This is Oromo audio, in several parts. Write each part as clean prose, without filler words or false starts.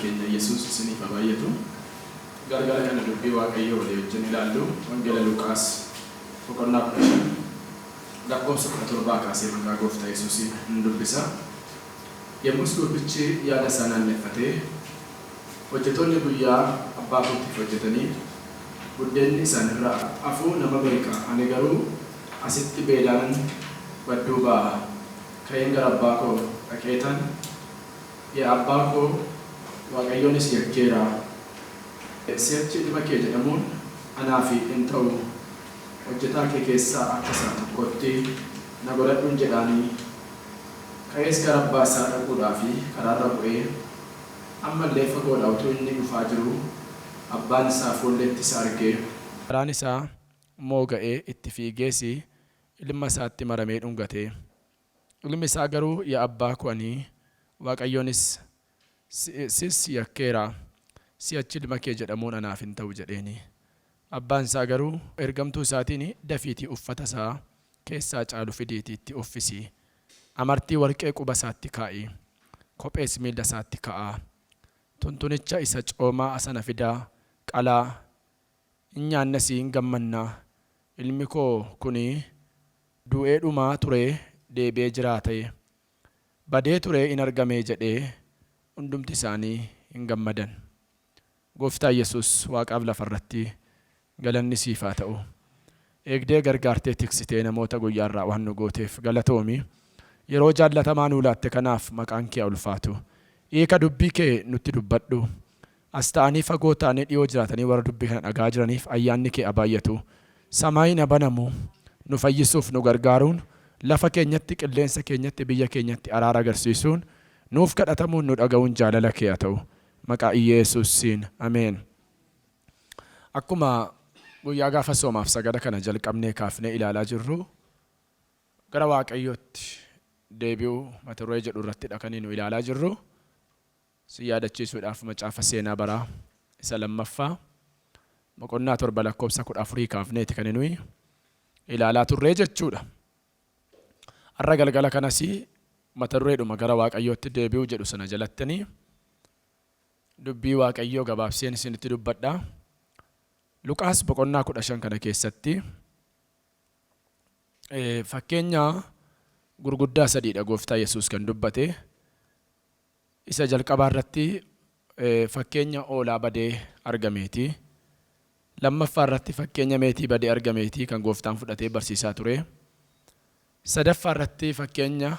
keenya Yesuus isiniif haa baay'atu. Galgala kana dubbii Waaqayyoo walii wajjin ilaallu Wangeela Luqaas boqonnaa 15 lakkoofsa 17 kaasee maqaa Gooftaa Yesuusiin hin dubbisa. Yommus gurbichi yaada isaa naanneeffatee hojjettoonni guyyaa abbaa kootiif hojjetanii buddeenni isaanirraa hafuu nama beeka. Ani garuu asitti beelaan badduu ba'a. Ka'een gara abbaa koo dhaqeetan yaa abbaa koo Waaqayyoonis yakkeera. Si'achi ilma kee jedhamuun anaa fi hin ta'u. Hojjetaa kee keessaa akka isaa tokkotti na godhadhuun jedhaanii. Ka'ees gara abbaa isaa dhaquudhaaf karaarra bu'ee ammallee fagoodhaa utuu inni dhufaa jiru abbaan isaa fuulleetti isa argee karaan isaa mooga'ee itti fiigees ilma isaatti maramee dhungate. Ilmi isaa garuu yaa abbaa koo ani Waaqayyoonis sis yakkeera. Si'achi ilma kee jedhamuun anaaf hin ta'u jedheeni. Abbaan isaa garuu ergamtuu isaatiin dafiitii uffata isaa keessaa caalu fidiitii itti uffisi. Amartii warqee quba isaatti kaa'i. Kophees miilla isaatti ka'aa. Tuntunicha isa coomaa sana fidaa qalaa. In nyaannas hin gammannaa. Ilmi koo kuni du'ee dhumaa ture deebi'ee jiraate. Badee ture in argamee jedhee hundumti isaanii hin gammadan. Gooftaa Yesuus Waaqaaf lafarratti galanni siif haa ta'u. Eegdee gargaartee tiksitee namoota guyyaarraa waan nu gooteef galatoomi. Yeroo jaallatamaa nuu laatte kanaaf maqaan kee ulfaatu. Hiika dubbii kee nutti dubbadhu. As ta'anii fagoo ta'anii dhiyoo jiraatanii warra dubbii kana dhagaa jiraniif ayyaanni kee haa baay'atu. Samaayiin banamu nu fayyisuuf nu gargaaruun lafa keenyatti qilleensa keenyatti biyya keenyatti araara agarsiisuun nuuf kadhatamuun nu dhaga'uun jaalala kee haa ta'u. Maqaa Yesuusiin ameen. Akkuma guyyaa gaafa soomaaf sagada kana jalqabnee kaafnee ilaalaa jirru gara Waaqayyootti deebi'uu mata duree jedhu irratti dhaqanii nu ilaalaa jirru. Si yaadachiisuudhaaf macaafa seenaa baraa isa lammaffaa boqonnaa 7 lakkoofsa 14 kaafneeti kan nuyi ilaalaa turree jechuudha. Har'a galgala kanas mata dureedhuma gara Waaqayyootti deebi'uu jedhu sana jalattanii dubbii Waaqayyoo gabaabseen isinitti dubbadha. Luqaas boqonnaa 15 kana keessatti fakkeenya gurguddaa sadiidha Gooftaa Yesuus kan dubbate. Isa jalqabaa irratti fakkeenya hoolaa badee argameeti. Lammaffaa irratti fakkeenya meetii badee argameeti kan Gooftaan fudhatee barsiisaa ture. Sadaffaa irratti fakkeenya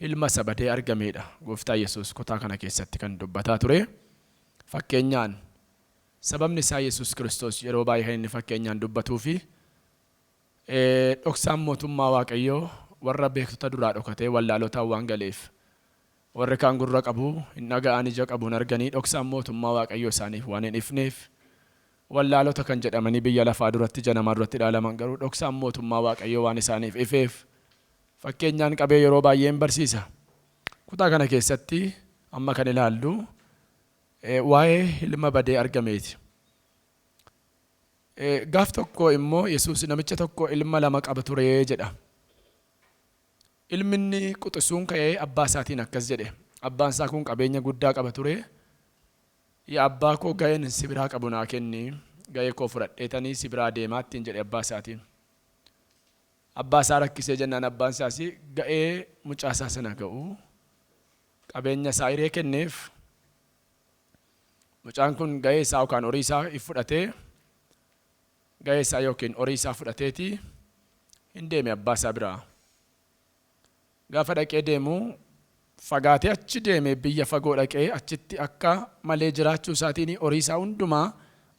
ilma isa badee argameedha. Gooftaa Yesuus kutaa kana keessatti kan dubbataa ture. Fakkeenyaan sababni isaa Yesuus Kiristoos yeroo baay'ee kan inni fakkeenyaan dubbatuu fi dhoksaan mootummaa Waaqayyoo warra beektota duraa dhokatee wallaalotaan waan galeef warri kaan gurra qabu hin dhaga'an ija qabu hin arganii dhoksaan mootummaa Waaqayyoo isaaniif waan hin ifneef wallaalota kan jedhamanii biyya lafaa duratti janamaa duratti ilaalaman garuu dhoksaan mootummaa Waaqayyoo waan isaaniif ifeef fakkeenyaan qabee yeroo baay'een barsiisa. Kutaa kana keessatti amma kan ilaallu waa'ee ilma badee argameeti. Gaaf tokko immoo Yesuus namicha tokko ilma lama qaba ture jedha. Ilmi inni quxisuun ka'ee abbaa isaatiin akkas jedhe. Abbaan isaa kun qabeenya guddaa qaba ture. Yaa abbaa koo ga'een si biraa qabu naa kenni. Ga'ee koo fudhadheetanii si biraa deemaattiin jedhe abbaa isaatiin. Abbaa isaa rakkisee jennaan abbaan isaas ga'ee mucaa isaa sana ga'u qabeenya isaa hiree kenneef. Mucaan kun ga'ee isaa yookaan horii isaa fudhatee ga'ee isaa yookiin horii isaa fudhateeti hin deeme abbaa isaa biraa. Gaafa dhaqee deemu fagaatee achi deeme biyya fagoo dhaqee achitti akka malee jiraachuu isaatiin horii isaa hundumaa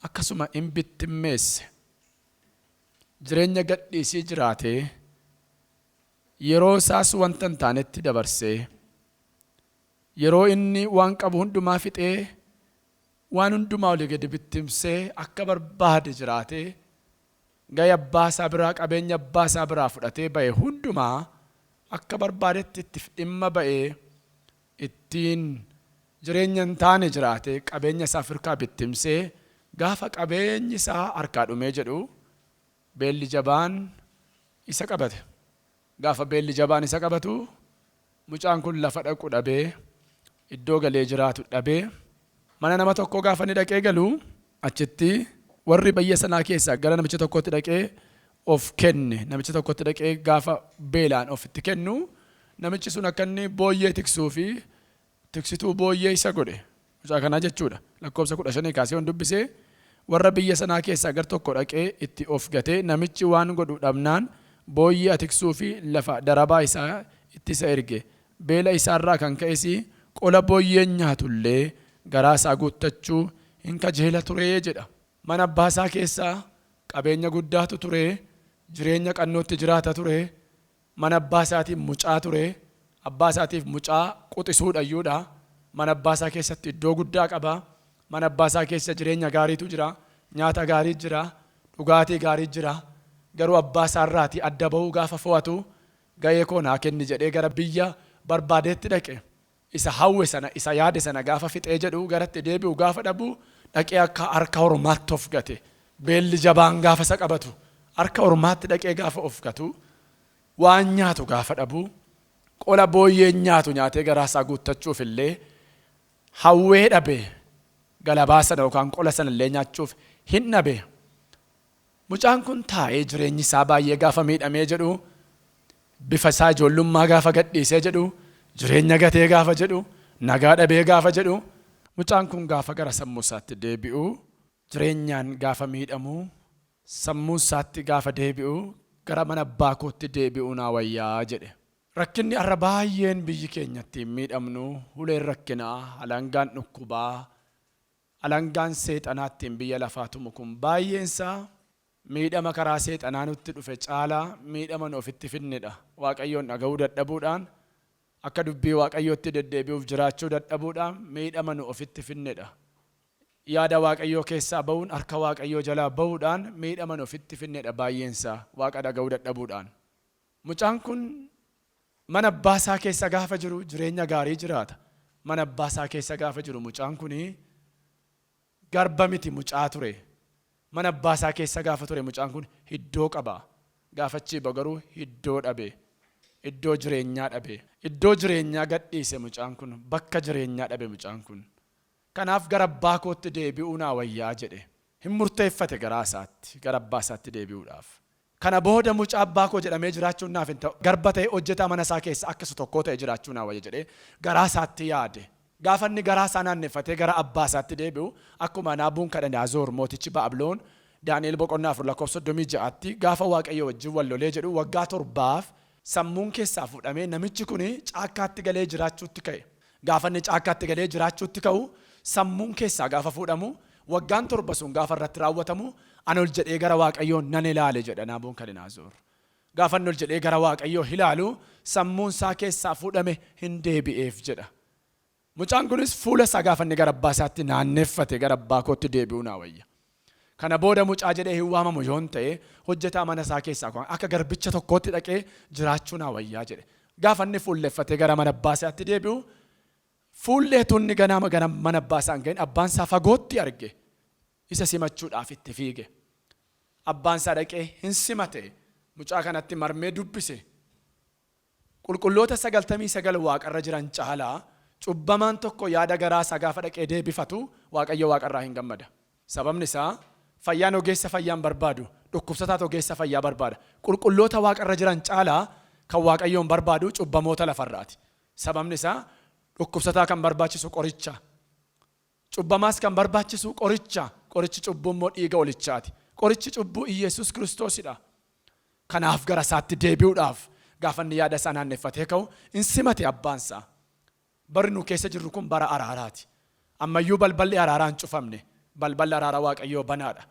akkasuma hin bittimmeesse. Jireenya gadhiisii jiraatee yeroo isaas wanta hin taanetti dabarsee yeroo inni waan qabu hundumaa fixee waan hundumaa olii gadi bittimsee akka barbaade jiraatee ga'ee abbaa isaa biraa qabeenya abbaa isaa biraa fudhatee ba'e hundumaa akka barbaadetti itti dhimma ba'ee ittiin jireenya hin taane jiraatee qabeenya isaa firkaa bittimsee gaafa qabeenyi isaa harkaa dhumee jedhu beelli jabaan isa qabate. Gaafa beelli jabaan isa qabatu mucaan kun lafa dhaqu dhabee iddoo galee jiraatu dhabee Mana nama tokko gaafa inni dhaqee galu achitti warri biyya sanaa keessaa gara namicha tokkotti dhaqee of kenne. Namicha tokkotti dhaqee gaafa beelaan ofitti kennu namichi sun akka inni booyyee tiksuu fi tiksituu booyyee isa godhe. Mucaa kanaa jechuudha. Lakkoofsa 15 kaasee waan dubbisee warra biyya sanaa keessaa gar tokko dhaqee itti of gatee namichi waan godhu dhabnaan booyyee tiksuu fi lafa darabaa isaa itti isa erge. Beela isaarraa kan ka'es qola booyyeen nyaatullee garaa isaa guuttachuu hin kajeela turee jedha. Mana abbaa isaa keessaa qabeenya guddaatu ture, jireenya qannootti jiraata ture, mana abbaa isaatiif mucaa ture, abbaa isaatiif mucaa quxisuudhayyuudha. Mana abbaa isaa keessatti iddoo guddaa qaba. Mana abbaa isaa keessa jireenya gaariitu jira, nyaata gaarii jira, dhugaatii gaarii jira. Garuu abbaa isaa irraatii adda bahuu gaafa fo'atu ga'ee koo naa kenni jedhee gara biyya barbaadeetti dhaqe. Isa hawwe sana, isa yaade sana gaafa fixee jedhu garatti deebi'u gaafa dhabu dhaqee akka harka ormaatti of gate. Beelli jabaan gaafa isa qabatu harka ormaatti dhaqee gaafa of gatu waan nyaatu gaafa dhabu qola booyyeen nyaatu nyaatee garaa isaa guuttachuuf illee hawwee dhabe. Galabaa sana yookaan qola sana illee nyaachuuf hin dhabe. Mucaan kun taa'ee jireenyi isaa baay'ee gaafa miidhamee jedhu, bifa isaa ijoollummaa gaafa gadhiisee jedhu, jireenya gatee gaafa jedhu, nagaa dhabee gaafa jedhu, mucaan kun gaafa gara sammuu isaatti deebi'u, jireenyaan gaafa miidhamu, sammuu isaatti gaafa deebi'u, gara mana abbaa kootti deebi'uu naa wayyaa jedhe. Rakkinni har'a baay'een biyyi keenyatti miidhamnu, uleen rakkinaa, alangaan dhukkubaa, alangaan seexanaattiin biyya lafaa tumu kun baay'eensaa miidhama karaa seexanaa nutti dhufe caalaa miidhama nu ofitti finnedha. Waaqayyoon dhaga'uu dadhabuudhaan akka dubbii waaqayyootti deddeebi'uuf jiraachuu dadhabuudhaan miidhama nu ofitti finnedha. Yaada waaqayyoo keessaa ba'uun harka waaqayyoo jalaa ba'uudhaan miidhama nu ofitti finnedha baay'eensaa waaqa dhaga'uu dadhabuudhaan. Mucaan kun mana abbaa isaa keessa gaafa jiru jireenya gaarii jiraata. Mana abbaa isaa keessa gaafa jiru mucaan kun garba miti mucaa ture. Mana abbaa isaa keessa gaafa ture mucaan kun iddoo qaba. Gaafachi garuu iddoo dhabe. Iddoo jireenyaa dhabe. Iddoo jireenyaa gadhiise mucaan kun. Bakka jireenyaa dhabe mucaan kun. Kanaaf gara abbaa kootti deebi'uu naa wayyaa jedhe. Hin murteeffate garaa isaatti gara abbaa isaatti deebi'uudhaaf. Kana booda mucaa abbaa koo jedhamee jiraachuun naaf hin ta'u. Garba ta'e hojjetaa mana isaa keessa akkasuma tokkoo ta'e jiraachuu naa wayya jedhee garaa isaatti yaade. Gaafa inni garaa isaa naannefatee gara abbaa isaatti deebi'u akkuma Naabuukadnezar mootichi Baabiloon Daani'el boqonnaa 4:36tti gaafa Waaqayyo wajjin wal lolee jedhu waggaa 7 sammuun keessaa fuudhamee namichi kun caakkaatti galee jiraachuutti ka'e. Gaafa inni caakkaatti galee jiraachuutti ka'u sammuun keessaa gaafa fuudhamu waggaan 7 sun gaafa irratti raawwatamu ani ol jedhee gara Waaqayyoo nan ilaale jedha Naabuukadnezar. Gaafa inni ol jedhee gara Waaqayyoo ilaalu sammuun isaa keessaa fuudhame hin deebi'eef jedha. Mucaan kunis fuula isaa gaafa inni gara abbaa isaatti naanneffate gara abbaa kootti deebi'uu naa wayya. Kana booda mucaa jedhee hin waamamu yoon ta'e hojjetaa mana isaa keessaa akka garbicha tokkootti dhaqee jiraachuu naa wayyaa jedhe. Gaafa inni fuulleffatee gara mana abbaa isaatti deebi'u fuulleetu inni ganama mana abbaa isaa hin ga'in abbaan isaa fagootti arge. Isa simachuudhaaf itti fiige. Abbaan isaa dhaqee hin simate. Mucaa kanatti marmee dubbise. Qulqulloota 99 waaqarra jiran caalaa cubbamaan tokko yaada garaa isaa gaafa dhaqee deebifatu Waaqayyo waaqarraa hin gammada. Sababni isaa fayyaan ogeessa fayyaan barbaadu, dhukkubsataa ogeessa fayyaa barbaada. Qulqulloota waaqarra jiran caalaa kan Waaqayyoon barbaadu cubbamoota lafarraati. Sababni isaa dhukkubsataa kan barbaachisu qoricha. Cubbamaas kan barbaachisu qoricha. Qorichi cubbuu immoo dhiiga olichaati. Qorichi cubbuu Iyesuus Kiristoosidha. Kanaaf gara isaatti deebi'uudhaaf gaafa inni yaada isaa naanneffatee ka'u hin simate abbaan isaa. Barri nu keessa jirru kun bara araaraati. Ammayyuu balballi araaraa hin cufamne. Balballi araaraa Waaqayyoo banaadha.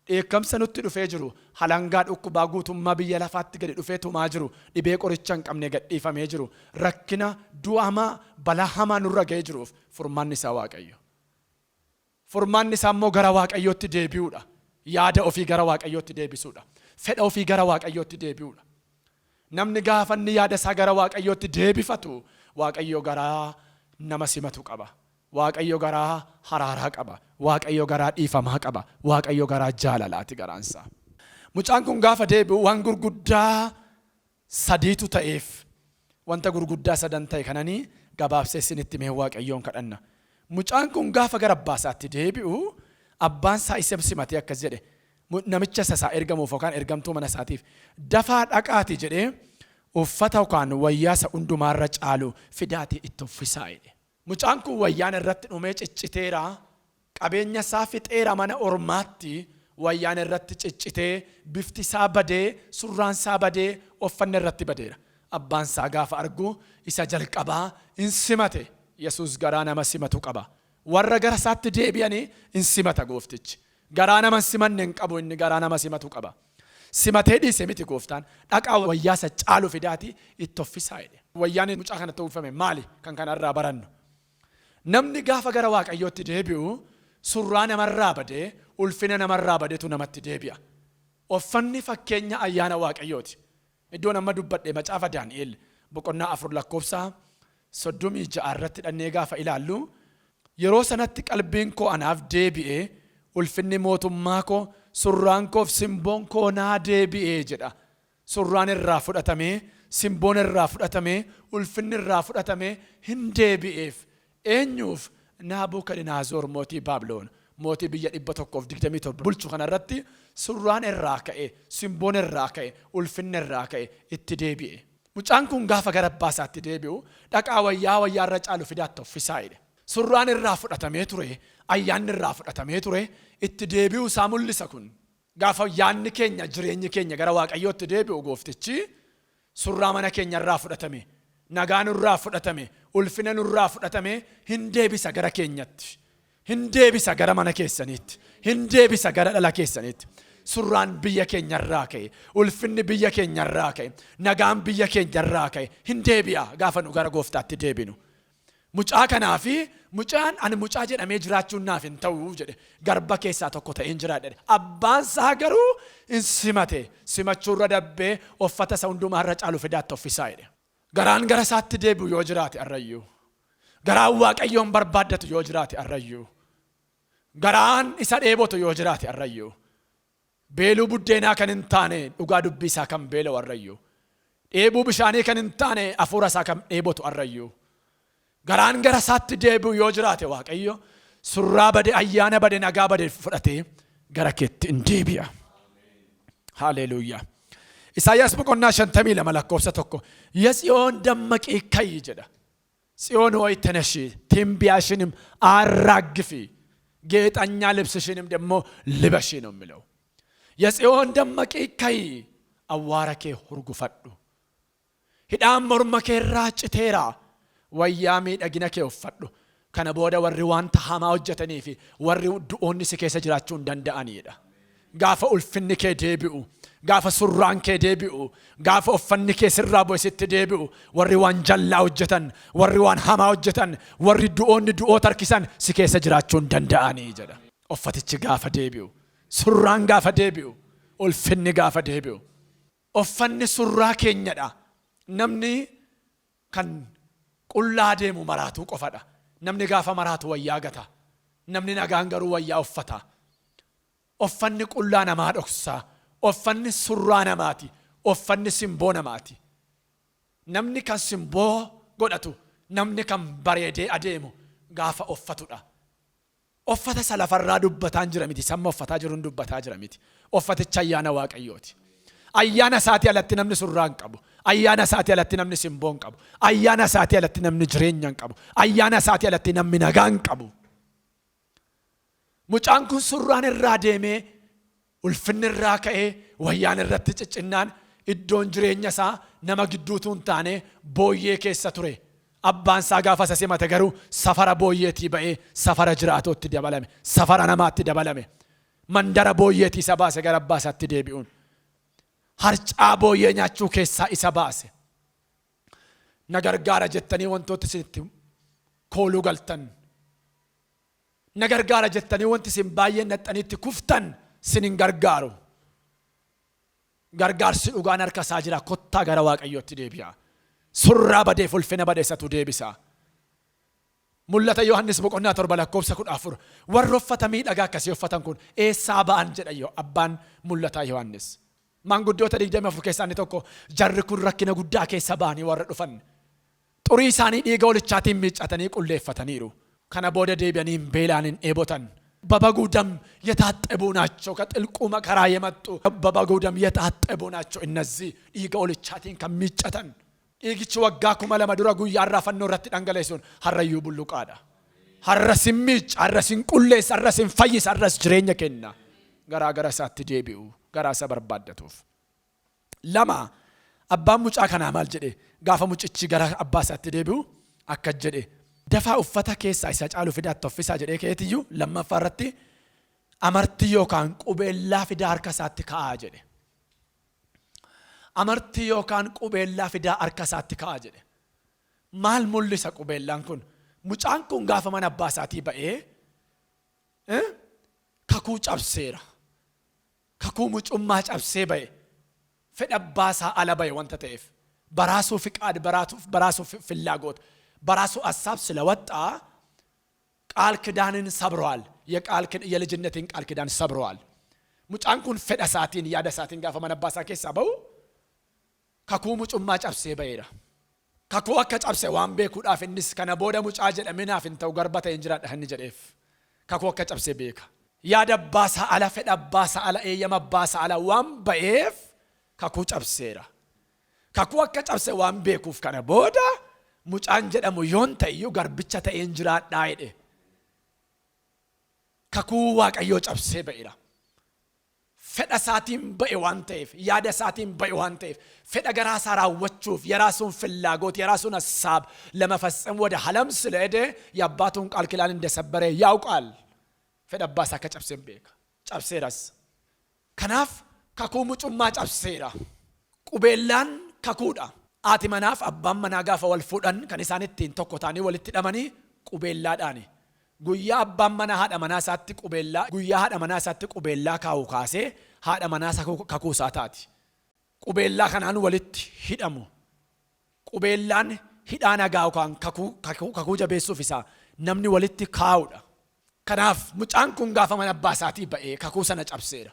Dheekkamsa nutti dhufee jiru halangaa dhukkubaa guutummaa biyya lafaatti gadi dhufee tumaa jiru dhibee qoricha hin qabne gadhiifamee jiru rakkina du'a hamaa balaa hamaa nurra ga'ee jiruuf furmaanni isaa Waaqayyo. Furmaanni isaa immoo gara Waaqayyootti deebi'uudha. Yaada ofii gara Waaqayyootti deebisuudha. Fedha ofii gara Waaqayyootti deebi'uudha. Namni gaafa inni yaada isaa gara Waaqayyootti deebifatu Waaqayyo garaa nama simatu qaba. Waaqayyo garaa haraaraa qaba. Waaqayyo garaa dhiifamaa qaba. Waaqayyo garaa jaalalaati garaansaa. Mucaan kun gaafa deebi'u waan gurguddaa sadiitu ta'eef wanta gurguddaa sadan ta'e kananii gabaabsee isinitti mee Waaqayyoon kadhanna. mucaan kun gaafa gara abbaa isaatti deebi'u abbaan isaa isa simatee akkas jedhe namicha isaa ergamuuf yookaan ergamtuu mana isaatiif dafaa dhaqaati jedhee uffata yookaan wayyaa isa hundumaarra caalu fidaatii itti uffisaa jedhe. Mucaan kun wayyaan irratti dhumee cicciteera qabeenya isaa fixeera mana ormaatti wayyaan irratti ciccitee bifti isaa badee surraan isaa badee uffanni irratti badeera. Abbaan isaa gaafa argu isa jalqabaa in simate. Yesuus garaa nama simatu qaba. Warra gara isaatti deebi'anii in simata gooftichi. Garaa nama simanne hin qabu inni garaa nama simatu qaba. Simatee dhiise miti gooftaan dhaqaa wayyaa isa caalu fidaatii itti uffisaa jedhe. Wayyaan mucaa kanatti uffifame maali kan kanarraa barannu? Namni gaafa gara Waaqayyootti deebi'u surraa namarraa badee ulfina namarraa badeetu namatti deebi'a. Uffanni fakkeenya ayyaana Waaqayyooti. Iddoon amma dubbadhe macaafa Daani'el boqonnaa 4 lakkoofsa 36 irratti dhannee gaafa ilaallu yeroo sanatti qalbiin koo anaaf deebi'ee ulfinni mootummaa koo surraan koo fi simboon koo naa deebi'ee jedha. Surraan irraa fudhatamee simboon irraa fudhatamee ulfinni irraa fudhatamee hin deebi'eef eenyuuf? Naabukadnezar mootii Baabiloon mootii biyya 127 bulchu kanarratti surraan irraa ka'e simboon irraa ka'e ulfinni irraa ka'e itti deebi'e. Mucaan kun gaafa gara abbaa isaatti deebi'u dhaqaa wayyaarra caalu fidaatti uffisaa jedhe. Surraan irraa fudhatamee ture ayyaanni irraa fudhatamee ture itti deebi'u isaa mul'isa kun. Gaafa ayyaanni keenya jireenyi keenya gara Waaqayyootti deebi'u gooftichi surraa mana keenya irraa fudhatame nagaan irraa fudhatame ulfina irraa fudhatame hin deebisa gara keenyatti. Hin deebisa gara mana keessaniitti. Hin deebisa gara dhala keessaniitti. Surraan biyya keenya irraa ka'e ulfinni biyya keenya irraa ka'e nagaan biyya keenya irraa ka'e hin deebi'a gaafa nu gara gooftaatti deebinu. Mucaa kanaafi mucaan ani mucaa jedhamee jiraachuun naaf hin ta'u jedhe garba keessaa tokko ta'een jiraadha. Abbaan isaa garuu in simate simachuurra dabbee uffata isa hundumaarra caalu fidaatti uffisaa jedhe. Garaan gara isaatti deebi'u yoo jiraate arrayyuu. Garaan Waaqayyoon barbaaddatu yoo jiraate arrayyuu. Garaan isa dheebotu yoo jiraate arrayyuu. Beeluu buddeenaa kan hin taane dhugaa dubbii isaa kan beela'u arrayyuu. Dheebuu bishaanii kan hin taane hafuura isaa kan dheebotu arrayyuu. Garaan gara isaatti deebi'u yoo jiraate Waaqayyo surraa bade ayyaana bade nagaa bade fudhatee gara keetti in deebi'a. Haleluuyaa. Isaayyaas boqonnaa 52 lakkoofsa 1 የጽዮን ደመቂ ከይ jedha. ጽዮን ሆይ ተነሺ ትንቢያሽንም አራግፊ ጌጠኛ ልብስሽንም ደግሞ ልበሺ ነው የሚለው። የጽዮን ደመቂ ከይ አዋራኬ ሁርጉፈዱ ሂዳም ሞርመኬ ራጭቴራ ወያሚ ደግነኬ ወፈዱ ከነ ቦደ ወሪ ዋንታ ሃማ ወጀተኒፊ ወሪ ዱኦኒ ሲከሰ ጅራቹ እንደንደአኒዳ ጋፈ ኡልፍንኬ ዴቢኡ ጋፈ ሱራንኬ ዴቢኡ ጋፈ ኦፈንኬ ስራቦ ሲት ዴቢኡ ወሪ ዋን ጀላ ወጀተን ወሪ ዋን ሃማ ወጀተን ወሪ ዱኦኒ ዱኦ ተርኪሰን ሲከሰ ጅራቹ እንደንደአኒ ጀዳ ኦፈትቺ ጋፈ ዴቢኡ ሱራን ጋፈ ዴቢኡ ኡልፍን ጋፈ ዴቢኡ ኦፈን ሱራ ኬኛዳ ነምኒ ከን ቁላ ዴሙ መራቱ ቆፈዳ ነምኒ ጋፈ መራቱ ወያገታ ነምኒ ነጋንገሩ ወያ ኦፈታ ኦፈን ቁላ ነማ ዶክሳ ኦፈን ሱራ ነማቲ ኦፈን ሲምቦ ነማቲ ነምኒ ከን ሲምቦ ጎዳቱ ነምኒ ከን በሬዴ አዴሙ ጋፈ ኦፈቱዳ ኦፈተ ሰለፈራ ዱበታን ጅረሚቲ ሰማ ኦፈታ ጅሩን ዱበታ ጅረሚቲ ኦፈተቻ ያና ዋቀዮቲ አያና ሳቲ ያለቲ ነምኒ ሱራን ቀቡ አያና ሳቲ ያለቲ ነምኒ ሲምቦን ቀቡ አያና ሳቲ ያለቲ ነምኒ ጅሬኛን ቀቡ አያና ሳቲ ያለቲ ነምኒ ነጋን ቀቡ ሙጫን ኩን ሱራን ራዴሜ ኡልፍን ራከኤ ወያን ረት ጭጭናን እዶን ጅሬኛሳ ነማ ግዱቱን ታኔ ቦዬ ከሰ ቱሬ አባን ሳጋፋ ሰሰመተ ገሩ ሰፈራ ቦዬቲ በኤ ሰፈራ ጅራቶት ደበለሜ ሰፈራ ነማት ደበለሜ መንደራ ቦዬቲ ሰባሰ ገረባሳት ደቢኡን harca booyeenyaachuu keessaa isa baase nagargaara jettanii wantoota isinitti kooluu galtan nagargaara jettanii wanti isin baay'ee naxxaniitti kuftan sinin gargaaru gargaarsi dhugaan harka isaa jira kottaa gara Waaqayyootti deebi'a surraa badee ulfina badeessatu deebisa. Mul'ata Yohannis boqonnaa 7 lakkoofsa 14 warra uffata miidhagaa akkasii uffatan kun eessaa ba'an jedha abbaan mul'ata Yohannis. Manguddoota 24 keessaa tokko jarri kun rakkina guddaa keessa ba'anii warra dhufan xurii isaanii dhiiga olichaatiin miiccatanii qulleeffataniiru ከነ ቦደ ዴቢያኒን ቤላንን ኤቦተን በበጉ ደም የታጠቡ ናቸው። ከጥልቁ መከራ የመጡ በበጉ ደም የታጠቡ ናቸው። እነዚህ ዲገ ኦልቻቲን ከሚጨተን ዲግች ወጋ ኩመ ለመዱረ ጉያ አራፈኖ ረት ደንገለሱን ሀረዩ ቡሉቃዳ ሀረሲን ሚጭ ሀረሲን ቁሌስ ሀረሲን ፈይስ ሀረስ ጅሬኛ ከና ገራገራ ሳት ዴቢኡ ገራሰ በርባደቱፍ ለማ አባን ሙጫ ከና ማል ጀዴ ጋፈ ሙጭቺ ገራ አባ ሳት ዴቢኡ አከጀዴ ደፋ ኡፈታ ኬሳ ኢሳ ጫሉ ፊዳት ተፍሳ ጀዴ ከየትዩ ለማፈረቲ አመርቲ ዮካን ቁቤላ ፊዳ አርከሳት ከአ ጀዴ አመርቲ ዮካን ቁቤላ ፊዳ አርከሳት ከአ ጀዴ ማል ሙልሰ ቁቤላን ኩን ሙጫን ኩን ጋፈ ማን አባሳቲ በኤ ከኩ ጨብሴራ ከኩ ሙጩማ ጨብሴ በኤ ፈደባሳ አለበይ ወንተ ተይፍ በራሱ ፍቃድ በራሱ ፍላጎት በራሱ ሐሳብ ስለወጣ ቃል ኪዳንን ሰብሯል። የልጅነትን ቃል ኪዳን ሰብሯል። ሙጫንኩን ፈደሳቲን ያደሳቲን ጋፈ መነባሳ ከሰበው ከኩ ሙጩማ ጨብሴ በይራ ከኩ አከ ጨብሴ ዋንቤ ኩዳፍ እንስ ከነ ቦደ ሙጫ ጀደ ምናፍን ተው ገርበተ እንጅራ ደህን ጀደፍ ከኩ አከ ጨብሴ ቤካ ያደባሳ አላ ፈደባሳ አላ የመባሳ አላ ዋንበኤፍ ከኩ ጨብሴራ ከኩ አከ ጨብሴ ዋንቤ ኩፍ ከነ ቦደ ሙጫን ጀደሙ ዮንተዩ ገርብቻ ተእንጅራ ዳይደ ከኩ ዋቀዮ ጨብሴ በይራ ፈደሳቲን በእዋንቴፍ ያደሳቲን በእዋንቴፍ ፈደገራ ሳራወቹፍ የራሱን ፍላጎት የራሱን ሐሳብ ለመፈጸም ወደ ዓለም ስለሄደ የአባቱን ቃል ኪዳን እንደሰበረ ያውቃል። ፈደባሳ ከጨብሴን ቤካ ጨብሴራስ ከናፍ ከኩ ሙጩማ ጨብሴራ ቁቤላን ከኩዳ አቲ መናፍ አባን መናጋፈ ወልፉዳን ከኒሳኒቲን ቶኮታኒ ወልቲ ደመኒ ቁቤላ ዳኒ ጉያ አባን መና ሃዳ መናሳቲ ቁቤላ ጉያ ሃዳ መናሳቲ ቁቤላ ካው ካሴ ሃዳ መናሳ ከኩሳታቲ ቁቤላ ከናን ወልቲ ሂደሙ ቁቤላን ሂዳና ጋው ካን ከኩ ጀቤሱፊሳ ነምኒ ወልቲ ካውዳ ከናፍ ሙጫን ኩን ጋፈ መነባሳቲ በኤ ከኩሰነ ጨብሴራ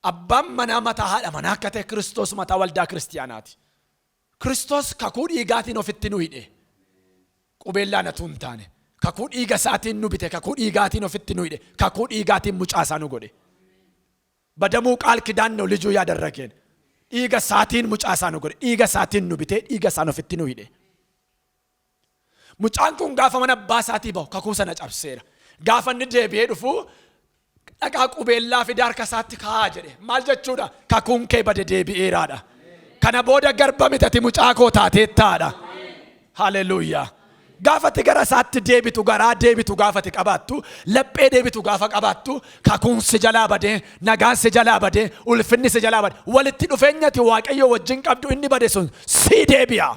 አባን መና መታ ሃዳ መና ከተ ክርስቶስ መታ ወልዳ ክርስቲያናቲ ክርስቶስ ከኩ ዲጋቲን ኦፍቲኑ ሂዴ ቁቤላ ነቱንታኔ ከኩ ዲጋ ሳቲን ኑ ቢቴ ከኩ ዲጋቲን ኦፍቲኑ ሂዴ ከኩ ዲጋቲን ሙጫሳኑ ጎዴ በደሙ ቃል ኪዳን ነው ልጁ ያደረገን ዲጋ ሳቲን ሙጫሳኑ ጎዴ ዲጋ ሳቲን ኑ ቢቴ ዲጋ ሳኑ ኦፍቲኑ ሂዴ ሙጫን ኩን ጋፈ መነባሳቲ ባው ከኩ ሰነ ጨብሴራ ጋፈ ንዴ ቢሄዱፉ ደቃ ቁቤላ ፊዳር ከሳቲ ካጀዴ ማልጀቹዳ ከኩን ከ በደዴ ቢኤራዳ kana boda garba mitati mucaako taateettaadha. Haleluuyaa. Gaafati gara saatti deebitu garaa deebitu gaafati qabaattu laphee deebitu gaafa qabaattu kakuun si jalaa badee nagaan si jalaa badee ulfinni si jalaa badee walitti dhufeenyati waaqayyo wajjin qabdu inni bade sun si deebi'a.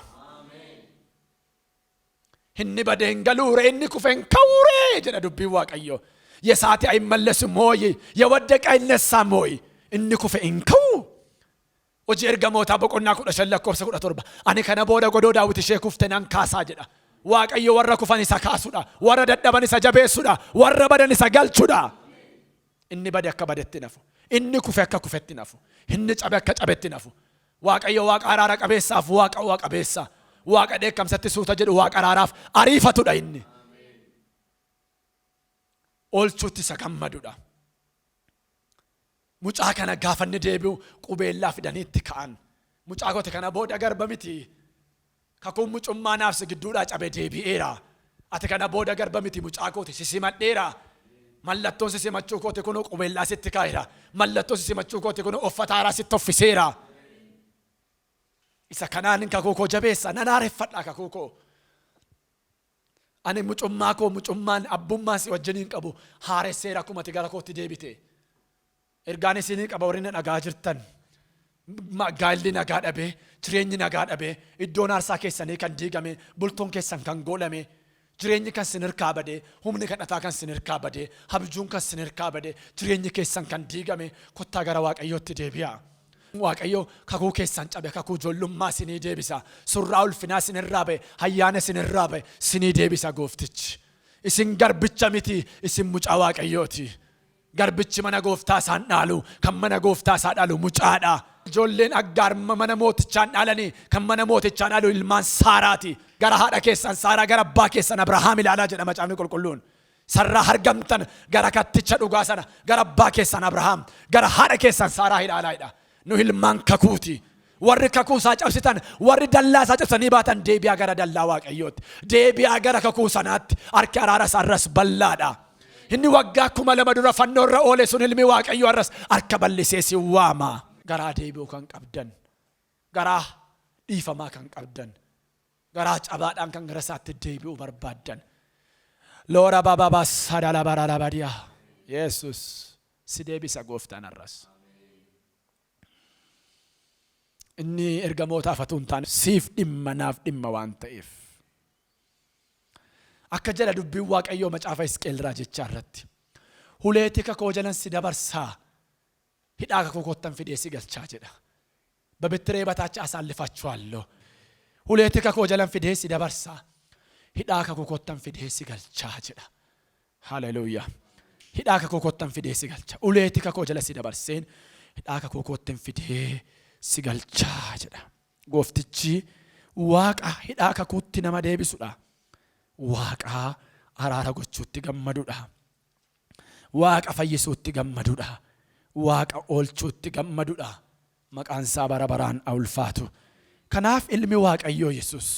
Inni bade hin galuure inni kufe hin kawure jedha dubbiin waaqayyo. Yesaati aymallesu mooyi yawaddeqa innessaa mooyi inni kufe hin kawu. Oji ergamoota boqonnaa 15 lakkoofsa 17 ani kana booda godoo daawiti ishee kufte nan kaasaa jedha. Waaqayyo warra kufan isa kaasudha, warra dadhaban isa jabeessudha, warra badan isa galchudha. Inni bade akka badetti nafu, inni kufe akka kufetti nafu, inni cabe akka cabetti nafu. Waaqayyo waaqa araara qabeessaaf waaqa qabeessa, waaqa dheekkamsatti suuta jedhu waaqa araaraaf ariifatudha inni. Oolchuutti isa gammadudha. Mucaa kana gaafanni deebi'u qubeellaa fidaniitti ka'an. Mucaa kooti kana booda garba miti. Kakuun mucummaa naafsi gidduudhaa cabe deebi'eera. Ati kana booda garba miti mucaa kooti sisimadheera. Mallattoon sisimachuu kooti kun qubeellaa sitti kaa'eera. Mallattoon sisimachuu kooti kun uffataaraa sitti uffiseera. Isa kanaan kakuu koo jabeessa nan aareffadha kakuu koo. Ani mucummaa koo mucummaan abbummaa si wajjiniin qabu haaresseera akkuma ati gara kootti deebite. Ergaan isinii qaba warreen dhagaa jirtan. Gaalli nagaa dhabe, jireenyi nagaa dhabe, iddoon aarsaa keessanii kan diigame, bultoon keessan kan goolame, jireenyi kan sin hirkaa bade, humni kadhataa kan sin hirkaa bade, habjuun kan sin hirkaa bade, jireenyi keessan kan diigame, kottaa gara Waaqayyootti deebi'a. Waaqayyo kakuu keessan cabe, kakuu ijoollummaa sinii deebisa, surraa ulfinaa sinirraa ba'e, hayyaana sinirraa ba'e, sinii deebisa gooftichi. Isin garbicha miti, isin mucaa Waaqayyooti. Garbichi mana gooftaa isaan dhaalu, kan mana gooftaa isaa dhaalu mucaadha. Ijoolleen Aggaar mana mootichaan dhalanii kan mana mootichaan dhalu ilmaan Saaraati. Gara haadha keessan Saaraa gara abbaa keessan Abrahaam ilaalaa jedha macaafni qulqulluun. Sarraa hargamtan gara katticha dhugaa sana gara abbaa keessan Abrahaam gara haadha keessan Saaraa ilaalaa. Nu ilmaan kakuuti. Warri kakuu isaa cabsitan warri dallaa isaa cabsanii baatan deebi'aa gara dallaa Waaqayyootti. Deebi'aa gara kakuu sanaatti harki araara isaarras bal'aadha. Inni waggaa 2000 dura fannoo irra oole sun ilmi Waaqayyoo arras harka bal'isee si waama. Garaa deebi'uu kan qabdan, garaa dhiifamaa kan qabdan, garaa cabaadhaan kan gara isaatti deebi'uu barbaaddan. Loora babaabas sadala barala badiyaa. Yesus si deebisa gooftaan arras. Inni ergamootaaf atuun taane siif dhimma naaf dhimma waan ta'eef. Akka jedha dubbiin Waaqayyoo macaafa Hisqeel raajichaa irratti. Huleeti kakoo jalan si dabarsaa. Hidhaa kakoo kottan fidee si galchaa jedha. Babittiree bataacha asaallifachwaallo. Huleeti kakoo jalan fidee si dabarsaa. Hidhaa kakoo kottan fidee si galchaa jedha. Haleluuyaa. Hidhaa kakoo kottan fidee si galchaa. Huleeti kakoo jala si dabarseen hidhaa kakoo kottan fidee si galchaa jedha. Gooftichi Waaqa hidhaa kakuutti nama deebisudha. Waaqa araara gochuutti gammadudha. Waaqa fayyisuutti gammadudha. Waaqa oolchuutti gammadudha. Maqaan isaa bara baraan ulfaatu. Kanaaf ilmi Waaqayyoo Yesus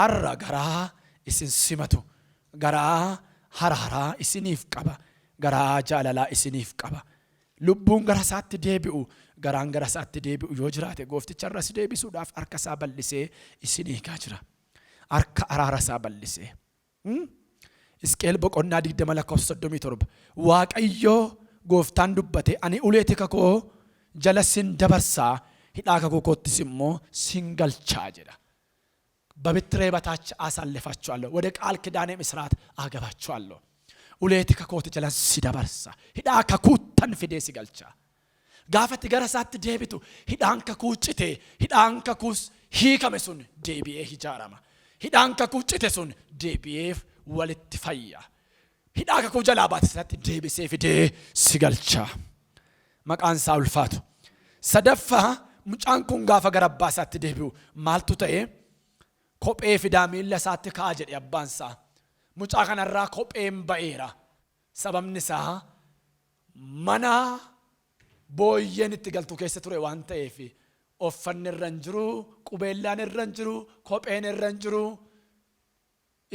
arra garaa isin simatu, garaa hararaa isiniif qaba, garaa jaalalaa isiniif qaba. Lubbuun gara isaatti deebi'u, garaan gara isaatti deebi'u yoo jiraate goofticha irra si deebisuudhaaf harka isaa bal'isee isinii jira. Harka araara isaa bal'isee. Hisqeel boqonnaa 20:37 Waaqayyoo gooftaan dubbate ani uleeti kakoo jala sin dabarsaa hidhaa kakoo koottis immoo sin galchaa jedha. Babittiree bataacha asaallifachwaallo ወደ ቃል ኪዳኔ ምስራት አገባችኋለሁ. uleeti kakooti jala si dabarsa hidhaa kakuuttan fidee si galcha. Gaafatti gara isaatti deebitu hidhaan kakuu cite hidhaan kakuus hiikame sun deebi'ee ijaarama. Hidhaan kakuu cite sun deebi'ee walitti fayya. Hidhaa kakuu jalaa baatisaatti deebisee fidee si galcha. Maqaan isaa ulfaatu. Sadaffaa mucaan kun gaafa gara abbaa isaatti deebi'u maaltu ta'e? Kophee fidaa miilla isaatti ka'a jedhe abbaan isaa. Mucaa kanarraa kopheen ba'eera. Sababni isaa mana booyyeen itti galtu keessa ture waan ta'eef uffanni irra hin jiru, qubeellaan irra hin jiru, kopheen irra hin jiru.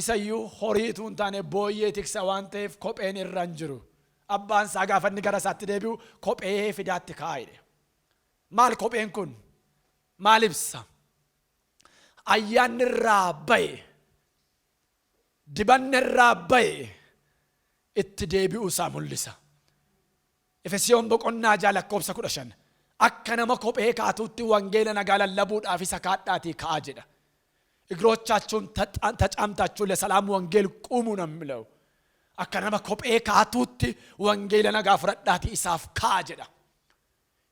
Isayyuu horiitu hin taane booyyee tiksa waan ta'eef kopheen irra hin jiru. Abbaan isaa gaafa inni gara isaatti deebi'u kophee fidaatti kaa'e. Maal kopheen kun? Maal ibsa? Ayyaanni irraa ba'e. Dibanni irraa ba'e. Itti deebi'uu isaa mul'isa. Efesiyoon boqonnaa 6:15 akka nama kophee kaatuutti wangeela nagaa lallabuudhaaf isa kaadhaatii ka'aa jedha. እግሮቻችሁን ተጫምታችሁ ለሰላም ወንጌል ቁሙ ነው የሚለው። akka nama kophee kaatuutti wangeela nagaa fudhadhaatii isaaf ka'a jedha.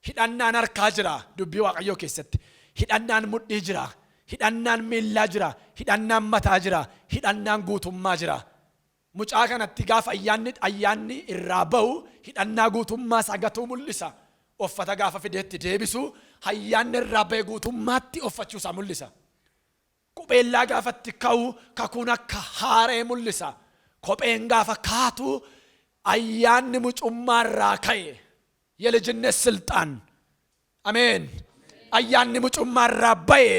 Hidhannaan harkaa jira dubbii Waaqayyoo keessatti. Hidhannaan mudhii jira. Hidhannaan miillaa jira. Hidhannaan mataa jira. Hidhannaan guutummaa jira. Mucaa kanatti gaafa ayyaanni irraa ba'u hidhannaa guutummaa sagatuu mul'isa. Uffata gaafa fideetti deebisu ayyaanni irraa ba'e guutummaatti uffachuu isaa mul'isa. Qubeellaa gaafatti ka'u kakuun akka haaree mul'isa. Kopheen gaafa kaatu ayyaanni mucummaa irraa ka'e. የልጅነት ስልጣን አሜን. ayyaanni mucummaa irraa ba'e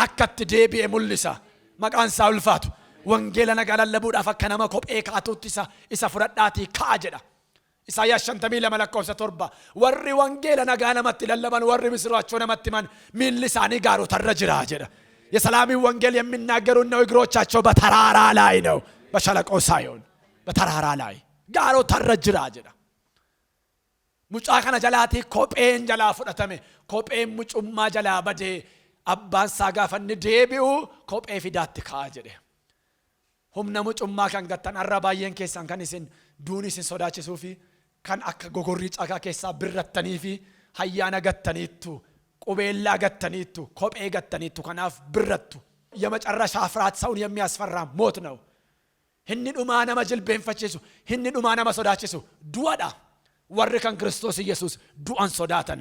akkatti deebi'e mul'isa. Maqaan isaa ulfaatu. Wangeela nagaa lallabuudhaaf akka nama kophee kaatuutti isa fudhadhaatii ka'a jedha. Isaayyaas 52:7 warri wangeela nagaa namatti lallaban warri misiraachoo namatti himan miilli isaanii gaarotarra jira jedha. የሰላምን ወንጌል የሚናገሩ ነው እግሮቻቸው በተራራ ላይ ነው፣ በሸለቆ ሳይሆን በተራራ ላይ ጋሮተራ ጅራ jedha. Mucaa kana jalaati kopheen jalaa fudhatame. Kopheen mucummaa jalaa badee abbaan isaa gaafa inni deebi'u kophee fidaatti ka'a jedhe. Humna mucummaa kan gattan arra baay'een keessan kan isin duuni isin sodaachisuu fi kan akka gogorrii cagaa keessaa birrattanii fi hayyaana gattaniittu qubeellaa gattaniittu kophee gattaniittu kanaaf birrattu. የመጨረሻ ፍርሃት ሰውን የሚያስፈራ ሞት ነው። hinni dhumaa nama jilbeenfachiisu, hinni dhumaa nama sodaachisu du'adha. Warri kan Kiristoos Yesuus du'an sodaatan.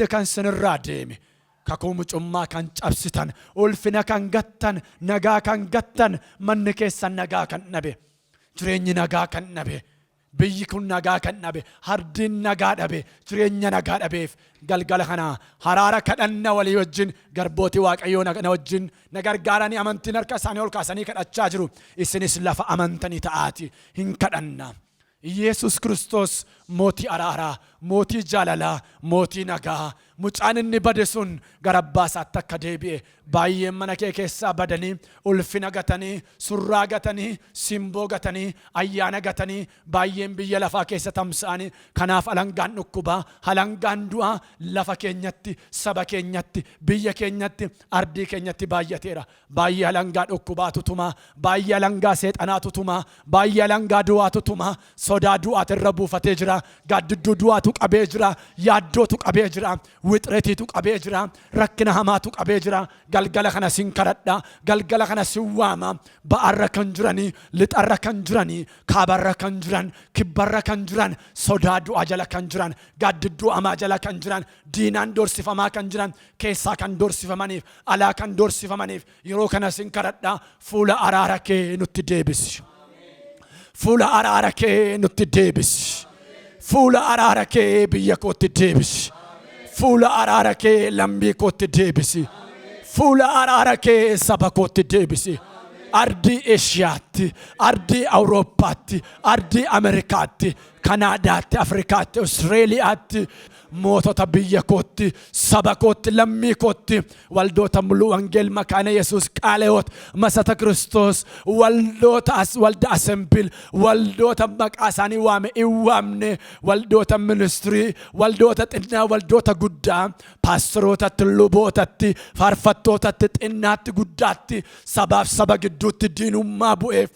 booddee kan sinirraa deeme kakuu mucummaa kan cabsitan ulfina kan gattan nagaa kan gattan manni keessan nagaa kan dhabe jireenyi nagaa kan dhabe biyyi kun nagaa kan dhabe hardiin nagaa dhabe jireenya nagaa dhabeef galgala kana haraara kadhanna walii wajjin garbootii waaqayyoo na wajjin na gargaaranii amantiin harka isaanii ol kaasanii kadhachaa jiru isinis lafa amantanii ta'aati hin kadhanna. Yesus Kristos mootii araaraa, mootii jaalalaa, mootii nagaa, mucaan inni bade sun gara abbaa isaatti akka deebi'e baay'een mana kee keessaa badanii ulfina gatanii, surraa gatanii, simboo gatanii, ayyaana gatanii baay'een biyya lafaa keessa tamsa'anii kanaaf alangaan dhukkubaa, alangaan du'aa lafa keenyatti, saba keenyatti, biyya keenyatti, ardii keenyatti baay'ateera. Baay'ee alangaa dhukkubaatu tumaa, baay'ee alangaa seexanaatu tumaa, baay'ee alangaa du'aatu tumaa. Sodaa du'aatirra buufatee jira. Gaaddidduu du'aatu qabee jira. Yaaddootu qabee jira. Wixreetiitu qabee jira. Rakkina hamaatu qabee jira. Galgala kana sin kadhadha. Galgala kana sin waama. Ba'arra kan jiranii, lixarra kan jiranii, kaabarra kan jiran, kibbarra kan jiran, sodaa du'a jala kan jiran, gaaddidduu hamaa jala kan jiran, diinaan doorsifamaa kan jiran, keessaa kan doorsifamaniif, alaa kan doorsifamaniif, yeroo kana sin kadhadha. Fuula araara kee nutti deebisi. Fuula araara kee nutti deebisi. Fuula araara kee biyya kootti deebisi. Fuula araara kee lammii kootti deebisi. Fuula araara kee saba kootti deebisi. Ardii Eeshiyaatti, ardii Awurooppaatti, ardii Ameerikaatti, Kanaadaatti, Afrikaatti, Austraaliyaatti, mootota biyya kootti, saba kootti, lammii kootti, waldoota mul'uu wangeel makaana Yesuus Qaalewoot, masata Kiristoos, waldoota walda asembil, waldoota maqaa isaanii waame hin waamne, waldoota ministirii, waldoota xinnaa, waldoota guddaa, paastorootatti, lubootatti, faarfattootatti, xinnaatti, guddaatti, sabaaf saba gidduutti diinummaa bu'eef,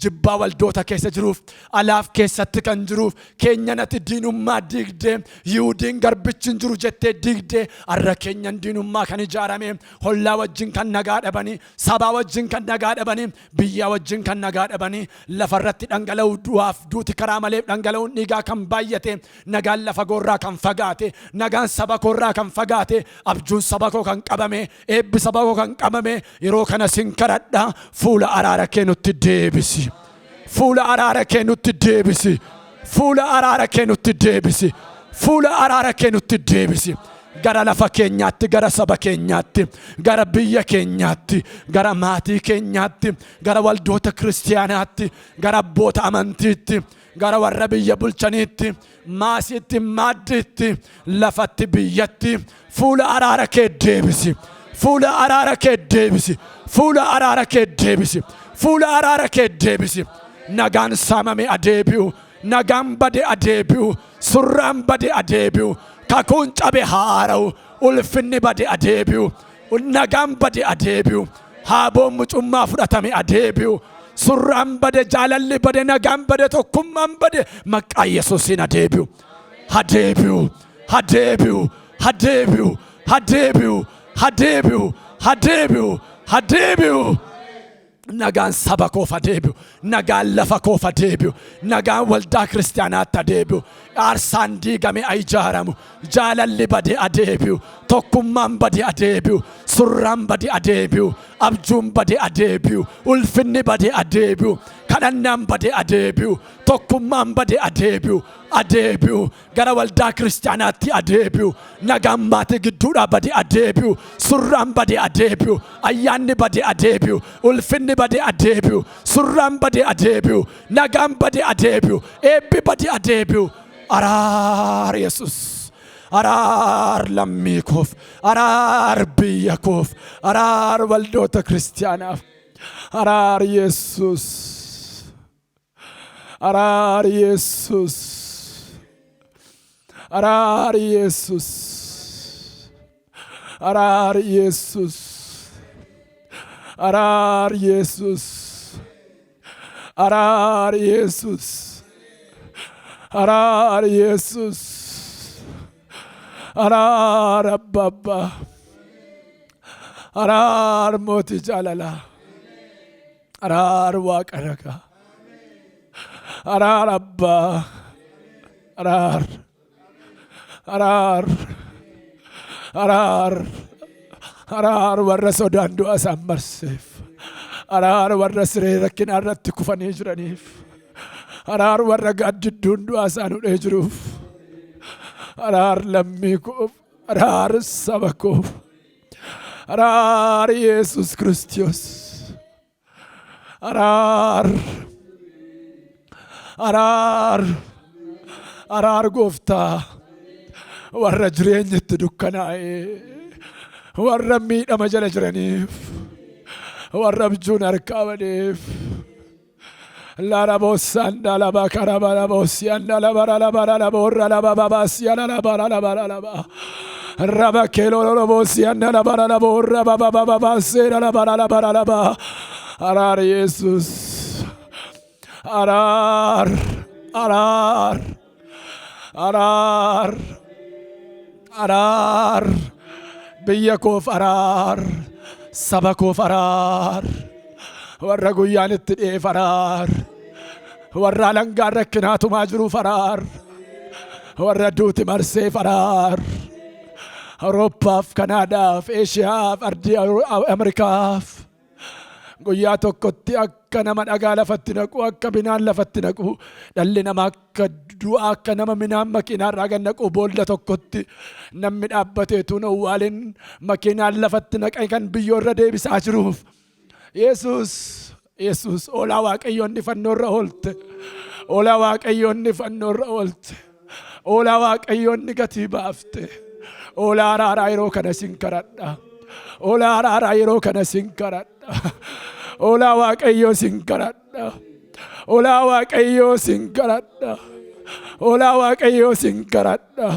jibbaa waldoota keessa jiruuf, alaaf keessatti kan jiruuf, keenyanatti diinummaa digdee, Yihudiin garbichin jiru jettee digdee, arra keenyan diinummaa kan ijaarame, hollaa wajjin kan nagaa dhabanii, sabaa wajjin kan nagaa dhabanii, biyyaa wajjin kan nagaa dhabanii, lafarratti dhangala'uu du'aaf duuti karaa malee dhangala'uun dhiigaa kan baay'ate, nagaan lafa koorraa kan fagaate, nagaan saba koorraa kan fagaate, abjuun saba koo kan qabame, eebbi saba koo kan qabame, yeroo kana sin kadhadha. Fuula araara kee nutti deebisi. Fuula araara kee nutti deebisi. Fuula araara kee nutti deebisi. Fuula araara kee nutti deebisi. Gara lafa keenyaatti, gara saba keenyaatti, gara biyya keenyaatti, gara maatii keenyaatti, gara waldoota kiristiyaanaatti, gara abboota amantiitti, gara warra biyya bulchaniitti, maasiitti, maaddiitti, lafatti, biyyatti, fuula araara kee deebisi. Fuula araara kee deebisi. Fuula araara kee deebisi. Fuula araara kee deebisi. Nagaan saamame adeebi'u. Nagaan bade adeebi'u. Surraan bade adeebi'u. Kakuun cabe haara'u. Ulfinni bade adeebi'u. Nagaan bade adeebi'u. Haaboon mucummaa fudhatame adeebi'u. Surraan bade, jaalalli bade, nagaan bade, tokkummaan bade, maqaa Yesuusiin adeebi'u. Adeebi'u. Adeebi'u. Adeebi'u. Adeebi'u. Adeebi'u. Adeebi'u. Adeebi'u. Nagaan saba koof adeebi'u. Nagaan lafa koof adeebi'u. Nagaan waldaa kiristaanaatti adeebi'u. Aarsaan diigame ijaaramu. Jaalalli bade adeebi'u. Tokkummaan bade adeebi'u. Surraan bade adeebi'u. Abjuun bade adeebi'u. Ulfinni bade adeebi'u. Kadhannaan bade adeebi'u. Tokkummaan bade adeebi'u. Adeebi'u. Gara waldaa kiristaanaatti adeebi'u. Nagaan maatii gidduudhaa bade adeebi'u. Surraan bade adeebi'u. Ayyaanni bade adeebi'u. Ulfinni bade adeebi'u. Surraan bade adeebi'u. Nagaan bade adeebi'u. Eebbi bade adeebi'u. Araar Yesuus. Araar lammii koof. Araar biyya koof. Araar waldoota kiristaanaaf. Araar Yesuus. Araar Yesuus. Araar Yesuus. Araar Yesuus. Araar Yesuus. Araar Yesuus. Araar Yesuus. Araar Abbaa. Araar mootii jaalalaa. Araar waaqa nagaa. Araar Abbaa. Araar. Araar. Araar. Araar warra sodaan du'a isaan marseef. Araar warra siree rakkinaa irratti kufanii jiraniif. Araar warra gaaddidduun du'a isaan hudhee jiruuf. Araar lammii koof. Araar saba koof. Araar Yesuus Kiristoos. Araar. Araar. Araar gooftaa. Warra jireenyatti dukkanaa'e. Warra miidhama jala jiraniif. Warra abjuun harkaa badeef. Laraboosanda laba karaba laboosianda laba laba laba warra laba babaasianda laba laba laba. Raba kelo laboosianda laba laba warra baba babaasianda laba laba laba. Araar Yesuus. Araar. Araar. Araar. Araar. Biyya koof araar. Saba koof araar. Warra guyyaan itti dhi'eef araar. Warra alangaan rakkinaatumaa jiruuf araar. Warra duuti marseef araar. Awurooppaaf, Kanaadaaf, Eeshiyaaf, ardii Ameerikaaf. Guyyaa tokkotti akka nama dhagaa lafatti naqu, akka binaan lafatti naqu, dhalli namaa akka du'a, akka nama minaan makiinaarraa gad naqu, boolla tokkotti namni dhaabbateetu hin awwaalin makiinaan lafatti naqe kan biyyoorra deebisaa jiruuf. Yesus oolaa Waaqayyoonni fannoorra oolte. Oolaa Waaqayyoonni fannoorra oolte. Oolaa Waaqayyoonni gatii baafte. Oolaa araaraa yeroo kana sin kadhadha. Oolaa araaraa yeroo kana sin kadhadha. Oolaa Waaqayyoo sin kadhadha. Oolaa Waaqayyoo sin kadhadha. Oolaa Waaqayyoo sin kadhadha.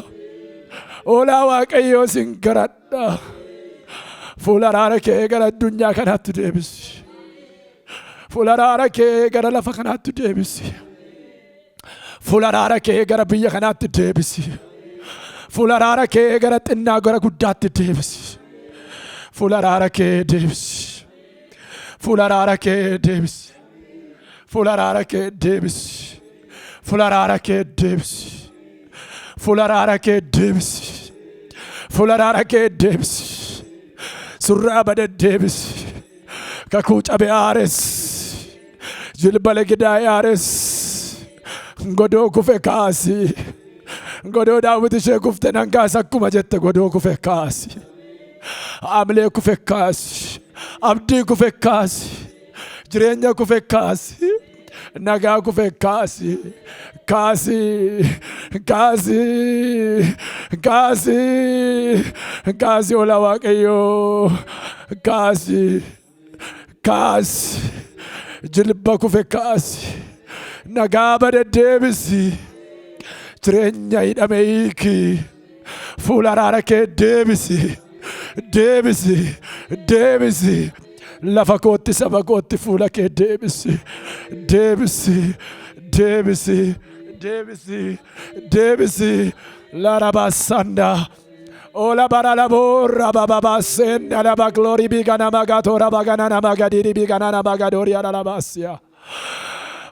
Oolaa Waaqayyoo sin kadhadha. Fuula araara kee gara addunyaa kanaatti deebisi. Fuula araara kee gara lafa kanaatti deebisi. Fuula araara kee gara biyya kanaatti deebisi. Fuula araara kee gara xinnaa gara guddaatti deebisi. Fuula araara kee deebisi. Fuula araara kee deebisi. Fuula araara kee deebisi. Fuula araara kee deebisi. Fuula araara kee deebisi. Fuula araara kee deebisi. Surraa bada deebisi. Kakuu cabe aares. Jilbale gidaa aares. Godoo kufe kaasi. Godoo daawwiti ishee kufte nan kaasa akkuma jette godoo kufe kaasi. Amlee kufe kaasi. Abdii kufe kaasi. Jireenya kufe kaasi. Nagaa kufe kaasi. Kaasi. Kaasi. Kaasi. Kaasi oolaa Waaqayyoo. Kaasi. Kaasi. Jilba kufe kaasi. Nagaa bada deebisi. Jireenya hidhame hiiki. Fuula araara kee deebisi. Deebisi. Deebisi. Lafa kootti saba kootti fuula kee deebisi. Deebisi. Deebisi. Deebisi. Deebisi. Larabasanda. Ola barala borra baba senda la ba glory bigana magatora bagana na magadiri bigana na magadori ala basia.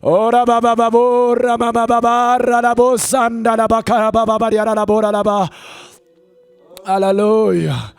Ora baba borra mama baba la bosanda la bakara baba baria la bora la ba. Hallelujah.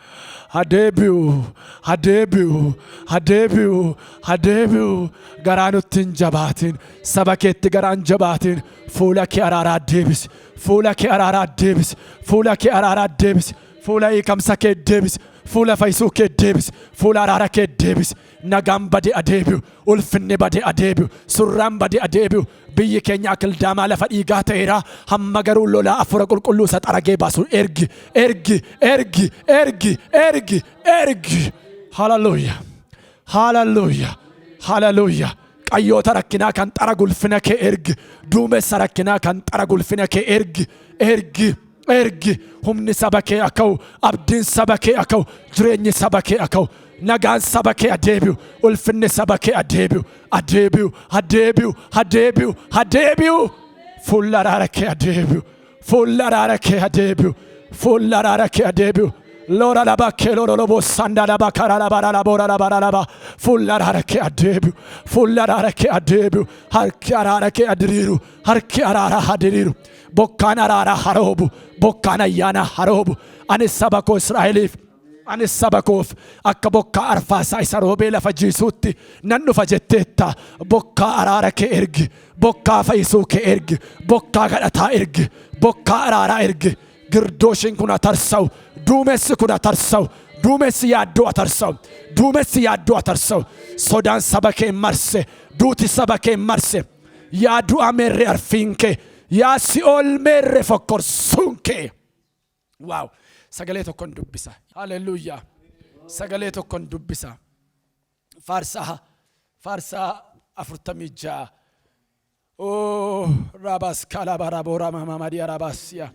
A debut, a debut, a debut, a debut. Garanutin jabatin, sabaketti garan jabatin. Fuula ke arara debis, fuula ke arara debis, fuula ke arara debis. Fuula hiikamsa kee deebisi. Fuula fayyisuu kee deebisi. Fuula araara kee deebisi. Nagaan badee adeebi'u. Ulfinni badee adeebi'u. Surraan badee adeebi'u. Biyyi keenya akildaamaa lafa dhiigaa ta'eera. Hamma garuu lolaa afuura qulqulluu isa xaragee baasu ergi. Ergi. Ergi. Ergi. Ergi. Ergi. Hallelujah. Hallelujah. Hallelujah. Qayyoota rakkinaa kan xara gulfina kee ergi. Duumessa rakkinaa kan xara gulfina kee ergi. Ergi. Ergi. Humni saba kee akau. Abdiin saba kee akau. Jireenyi saba kee akau. Nagaan saba kee adeebi'u. Ulfinni saba kee adeebi'u. Adeebi'u. Adeebi'u. Adeebi'u. Adeebi'u. Fuula araara kee adeebi'u. Fuula araara kee adeebi'u. Fuula araara kee adeebi'u. Lora laba ke loro lobo sanda laba kara laba laba laba laba. Fuula araara kee adeebi'u. Fuula araara kee adeebi'u. Harki araara kee adiriiru. Harki araara adiriiru. Bokkaan araara haroobu. Bokkaan ayyaana haroobu. Ani saba koo Israa'eliif. Ani saba koof akka bokkaa arfaasaa isa roobee lafa jiisuutti nan dhufa jetteetta. Bokkaa araara kee ergi. Bokkaa fayyisuu kee ergi. Bokkaa kadhataa ergi. Bokkaa araaraa ergi. Girdooshin kun atarsaa'u. Duumessi kun atarsaa'u. Duumessi yaaddoo atarsaa'u. Duumessi yaaddoo atarsaa'u. Sodaan saba kee marse. Duuti saba kee marse. Yaa du'a meerre arfiin kee. Yaa si'ool meerre fokkorsuun kee. Waaw. Sagalee tokkoon dubbisa. Hallelujah. Sagalee tokkoon dubbisa. Faarsaa 46. Oh, rabas kalabara bora mama madia rabasia.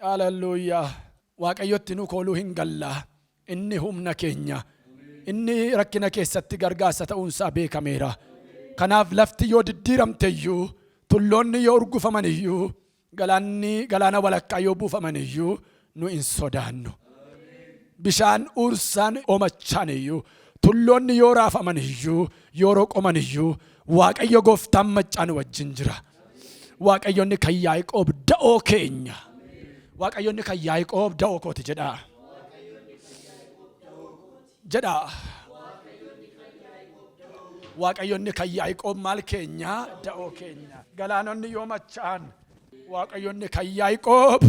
Hallelujah. Waaqayyotti nu kooluu hin galla. Inni humna keenya. Inni rakkina keessatti gargaarsa ta'uunsaa beekameera. Kanaaf lafti yoo diddiiramteyyuu tulloonni yoo urgufaman iyyuu galaana walakkaa yoo buufaman iyyuu nu hin sodaannu. Bishaan ursaan oomachaan iyyuu tulloonni yoo raafaman iyyuu yoo roqoman iyyuu Waaqayyo gooftaan maccaan wajjin jira. Waaqayyoonni kan Yaaqoob da'oo keenya. Waaqayyoonni kan Yaaqoob da'oo kooti jedha. Waaqayyoonni kan Yaaqoob maal keenya da'oo keenya. Galaanonni yoo machaan Waaqayyoonni kan Yaaqoob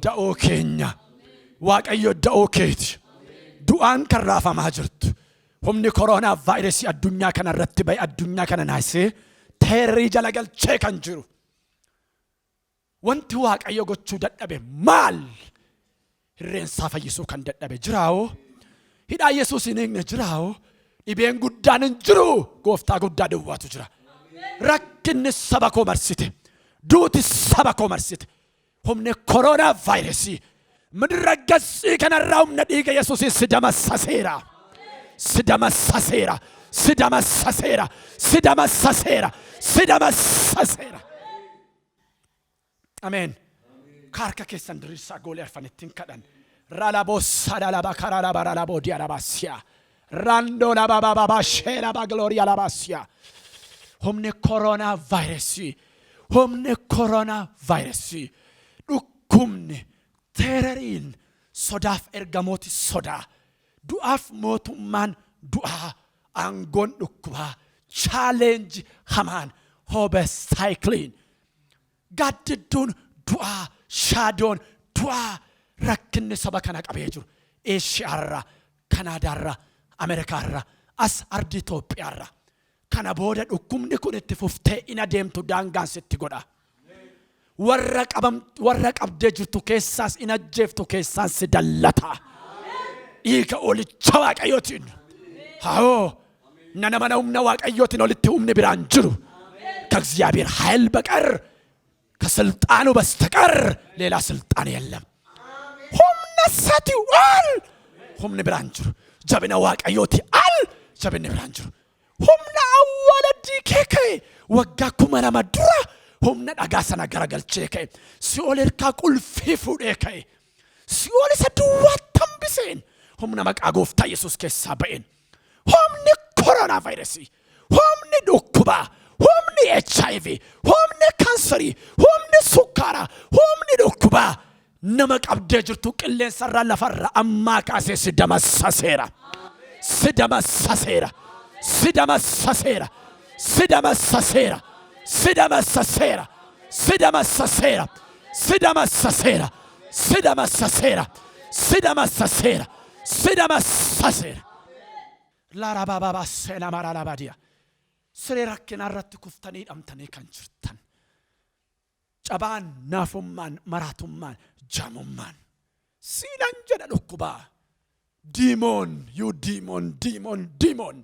da'oo keenya. Waaqayyo da'oo keeti. Du'aan kan raafamaa jirtu. Humni koronaa vaayirasii addunyaa kana irratti bahe addunyaa kana naasee teerrii jala galchee kan jiru. Wanti Waaqayyo gochuu dadhabe maal? Hirreensaa fayyisuu kan dadhabe jiraawoo? Hidhaa Yesuus hin eegne jiraawoo? Dhibeen guddaan hin jiru. Gooftaa guddaa duwwaatu jira. Rakkinni saba koo marsite. Duuti saba koo marsite. Humni koronaa vaayirasii midira gassii kanarraa humna dhiiga Yesuusiin si damassaseera. Si damassaseera. Si damassaseera. Si damassaseera. Si damassaseera. Ameen. Kaarka keessan diriirsaa goolee arfanittiin kadhan. Raalaboo sadaalabaa karaalabaa raalaboo diyaalabaasiyaa. Rando la baba baba shela ba gloria la basia. Humne corona virus. Humne corona virus. Dhukkubni terroriin sodaaf ergamooti sodaa. Du'aaf mootummaan du'aa aangoon dhukkubaa challenge hamaan hobe cycling. Gaddidduun du'aa shaadoon du'aa rakkinni saba kana qabee jiru. Eeshiyaarra Kanaadaarra Amerikaarra as ardi Itoophiyaarra kana booda dhukkubni kun itti fuftee ina deemtu daangaan sitti godha. Warra qabdee jirtu keessaas ina jeeftu keessaan si dallata. Dhiiga olicha Waaqayyootiin. Haoo nama humna Waaqayyootiin olitti humni biraan jiru. ከእግዚአብሔር ኃይል በቀር ከስልጣኑ በስተቀር ሌላ ስልጣን የለም። humna satiwal humni biraan jiru. Jabina Waaqayyooti al jabinni biraan jiru. Humna awwaaladii keekee waggaa 2000 dura humna dhagaa sana garagalchee ka'e. Si'ool hirkaa qulfii fuudhee ka'e. Si'ool isa duwwaa tambiseen humna maqaa gooftaa Yesuus keessaa ba'een. Humni koronaa vaayirasii, humni dhukkubaa, humni HIV, humni kaansarii, humni sukkaaraa, humni dhukkubaa nama qabdee jirtu qilleensarraa lafarra ammaa kaasee si damassaseera. Si damassaseera. Si damassaseera. Si damassaseera. Si damassaseera. Si damassaseera. Si damassaseera. Si damassaseera. Si damassaseera. Si damassaseera. Laara baabaa seena mara labaadiya. Siree rakkinaa irratti kuftanii hidhamtanii kan jirtan. Cabaan naafummaan maraatummaan jamummaan siinan jedha dhukkubaa. Diimoon you diimoon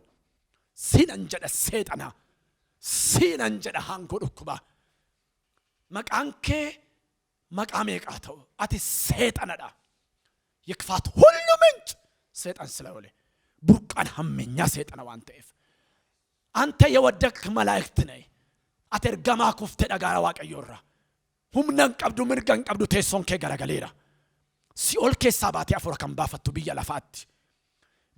siinan jedha seexana. Siinan jedha hangoo dhukkubaa. Maqaan kee maqaa meeqaa ta'u ati seexanadha. የክፋት ሁሉ ምንጭ ሰይጣን ስለሆነ ቡርቃን ሐመኛ ሰይጣን ዋን ተፍ አንተ የወደክ መላእክት ነህ አተርጋማ ኩፍተ ደጋራ ዋቀዮራ humnan qabdu mirgan qabdu teesson kee garagaleera. Si'ool keessaa baatee afura kan baafattu biyya lafaatti.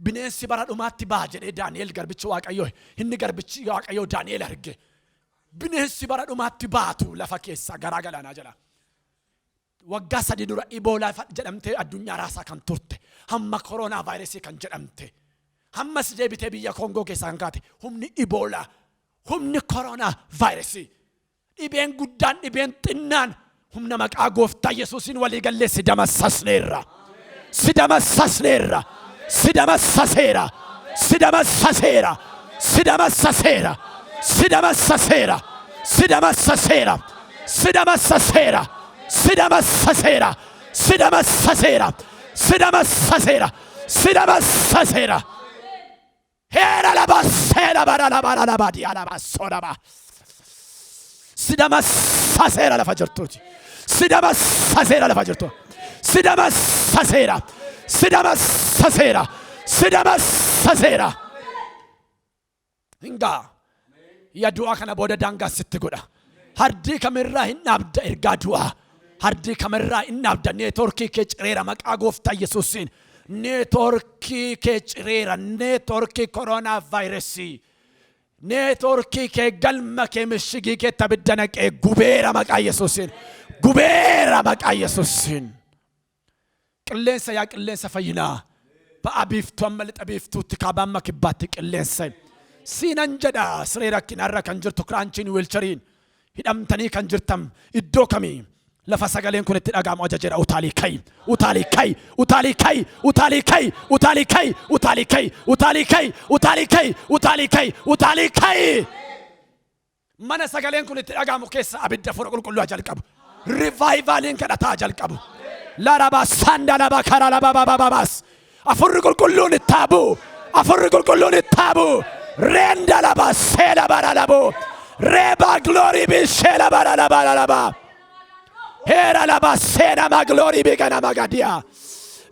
Bineensi bara dhumaatti baa jedhee Daani'el garbichi Waaqayyoo inni garbichi Waaqayyoo Daani'el arge. Bineensi bara dhumaatti baatu lafa keessaa garagalaanaa jedha. Waggaa 3 dura Ebola jedhamtee addunyaa raasaa kan turte. Hamma koronaa vaayirasii kan jedhamte. Hammas deebitee biyya Koongoo keessaa kan kaate humni Ebola, humni koronaa vaayirasii. Dhibeen guddaan dhibeen xinnaan humna maqaa gooftaa Yesuusin walii gallee si damassasneerra. Si damassasneerra. Si damassaseera. Si damassaseera. Si damassaseera. Si damassaseera. Si damassaseera. Si damassaseera. Si damassaseera. Si damassaseera. Si damassaseera. Si damassaseera. Era la basera bara la bara la badia la basora ba. Si damassaseera lafa jirtuuti. Si damassaseera lafa jirtu. Si damassaseera. Si damassaseera. Si damassaseera. Hingaa ya du'a kana booda daangaa sitti godha. hardii kamirraa hin dhaabda ergaa du'aa hardii kamirraa hin dhaabda neetworkii kee cireera maqaa gooftaa Yesuusiin neetworkii kee cireera neetworkii koronaa vaayirasii neetworkii kee galma kee mishigii kee tabidda naqee gubeera maqaa Yesuusiin gubeera maqaa Yesuusiin qilleensa yaa qilleensa fayyinaa ba'abiiftu amma lixabiiftuutti kaabamma kibbaatti qilleensa siinan jedha siree rakkinarra kan jirtu kiraanchiin wiilchariin hidhamtanii kan jirtam iddoo kamii lafa sagaleen kun itti dhaga'amu ajajeera utaalii kai utaalii kai utaalii kai utaalii kai utaalii kai utaalii kai utaalii kai utaalii kai utaalii kai utaalii kai mana sagaleen kun itti dhaga'amu keessa abidda fuudha qulqulluu jalqabu revivalin kadhataa jalqabu laraba sandalaba karalaba bababas afurri qulqulluun ittaabu afurri qulqulluun ittaabu rendalaba sela baralabo reba glory be sela baralaba hera laba sena ma glory be kana magadia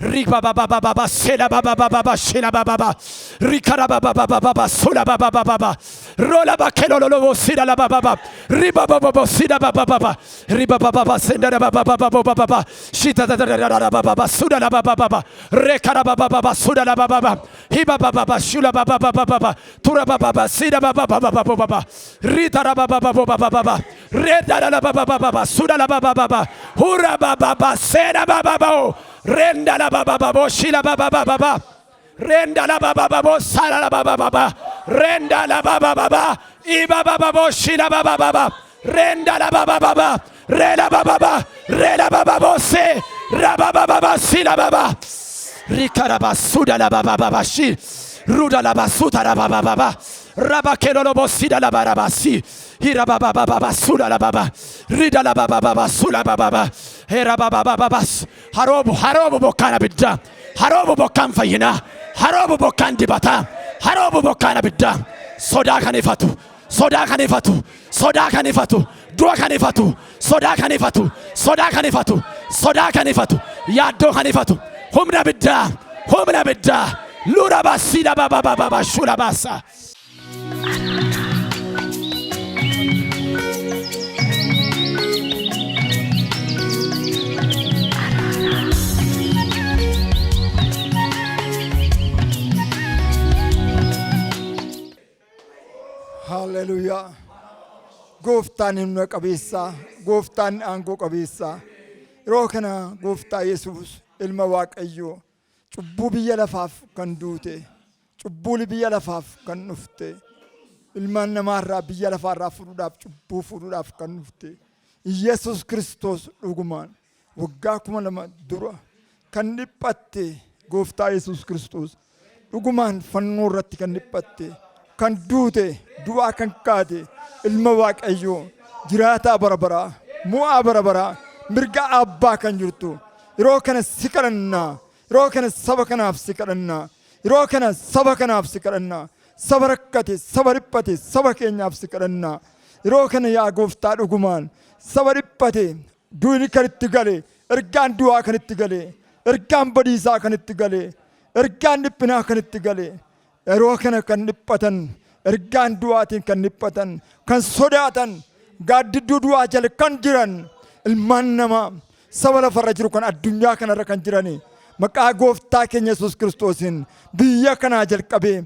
riba baba baba sela baba baba shila baba rikara baba baba sula baba baba rola ba kelo lo sida la baba riba baba sida baba baba riba baba senda baba baba baba shita da baba suda la baba baba rekara baba baba suda la baba hiba baba shula baba baba tura baba sida baba baba rita baba baba reda la baba baba suda la baba baba hura baba sena baba renda la baba baba shila baba baba renda la baba baba sala la baba baba renda la baba baba iba baba baba shila baba baba renda la baba baba rela baba baba rela baba baba se ra baba baba sila baba rikara basuda la baba baba shi ruda la basuta la baba baba raba kelo lo bosida la baba si hira baba baba sula la baba rida la baba baba sula baba hera baba baba harobu bokana bidda harobu bokan fayina harobu bokan dibata harobu bokana bidda soda kanifatu soda kanifatu soda kanifatu dua kanifatu soda kanifatu soda kanifatu soda kanifatu yaddo kanifatu humna bidda lura basida baba baba shula basa Hallelujah. Gooftaan himna qabeessa, gooftaan aangoo qabeessa. Yeroo kana gooftaa Yesuus ilma Waaqayyoo cubbuu biyya lafaaf kan duute, cubbuu biyya lafaaf kan dhufte, ilmaan namaarraa biyya lafaarraa fuudhuudhaaf cubbuu fuudhuudhaaf kan dhufte. Yesuus Kiristoos dhugumaan waggaa 2000 dura kan dhiphatte gooftaa Yesuus Kiristoos dhugumaan fannoo irratti kan dhiphatte. Kan duute du'aa kan kaate ilma Waaqayyoo jiraataa barabaraa mu'aa barabaraa mirga abbaa kan jirtu yeroo kana si kadhannaa yeroo kana saba kanaaf si kadhannaa yeroo kana saba kanaaf si kadhannaa saba rakkate saba dhiphate saba keenyaaf si kadhannaa yeroo kana yaa gooftaa dhugumaan saba dhiphate duuni kan itti gale ergaan du'aa kan itti gale ergaan badiisaa kan itti gale ergaan dhiphinaa kan itti gale yeroo kana kan dhiphatan ergaan du'aatiin kan dhiphatan kan sodaatan gaaddidduu du'aa jala kan jiran ilmaan namaa saba lafarra jiru kan addunyaa kanarra kan jirani maqaa gooftaa keenya Yesuus Kiristoosiin biyya kanaa jalqabee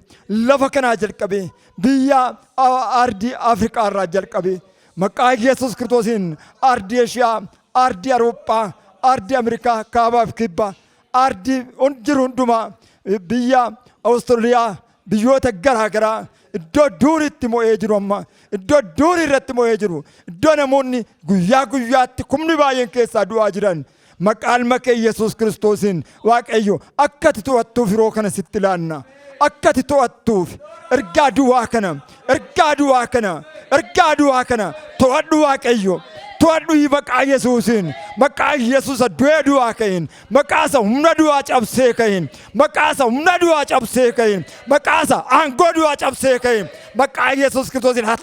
lafa kanaa jalqabee biyya ardii Afrikaa irraa jalqabee maqaa Yesuus Kiristoosiin ardii Eshiyaa ardii Awurooppaa ardii Ameerikaa kaabaaf kibbaa ardii jiru hundumaa biyya Awustiraaliyaa biyyoota garaagaraa iddoo duuritti mo'ee jiru amma iddoo duuri irratti mo'ee jiru iddoo namoonni guyyaa guyyaatti kumni baay'een keessaa du'aa jiran maqaan makee Yesuus Kiristoosiin Waaqayyo akka ati to'attuuf yeroo kana sitti ilaanna akka ati to'attuuf ergaa du'aa kana to'adhu Waaqayyo to'adhu maqaa Yesuusiin maqaa Yesuus du'ee du'aa ka'in maqaasa humna du'aa cabsee ka'in maqaasa humna du'aa cabsee ka'in maqaasa aangoo du'aa cabsee ka'in maqaa Yesuus Kiristoosiin haa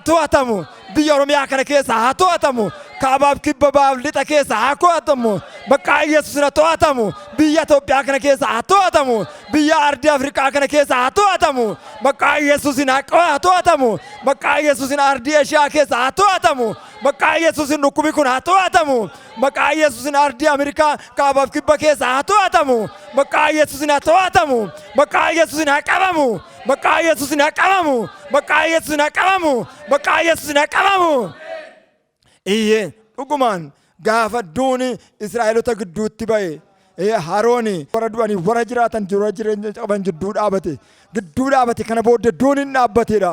to'atamu biyya Oromiyaa kana keessa haa to'atamu kaabaaf kibba baaf lixa keessa haa to'atamu maqaa Yesuusin haa to'atamu biyya Itoophiyaa kana keessa haa to'atamu biyya ardii Afrikaa kana keessa haa to'atamu maqaa Yesuusin haa to'atamu maqaa Yesuusin ardii Eshiyaa keessa haa to'atamu maqaa Yesuusin dhukkubi kun haa to'atamu maqaa Yesuusin ardii Amerikaa kaabaaf kibba keessa haa to'atamu maqaa Yesuusin haa to'atamu maqaa Yesuusin haa qabamu maqaa Yesuusin haa qabamu maqaa Yesuusin haa qabamu maqaa Yesuusin haa qabamu. Iyyee dhugumaan gaafa duuni Israa'eloota gidduutti ba'e Harooni warra du'anii warra jiraatan warra jireenya qaban gidduu dhaabate kana booddee duuniin dhaabbateedha.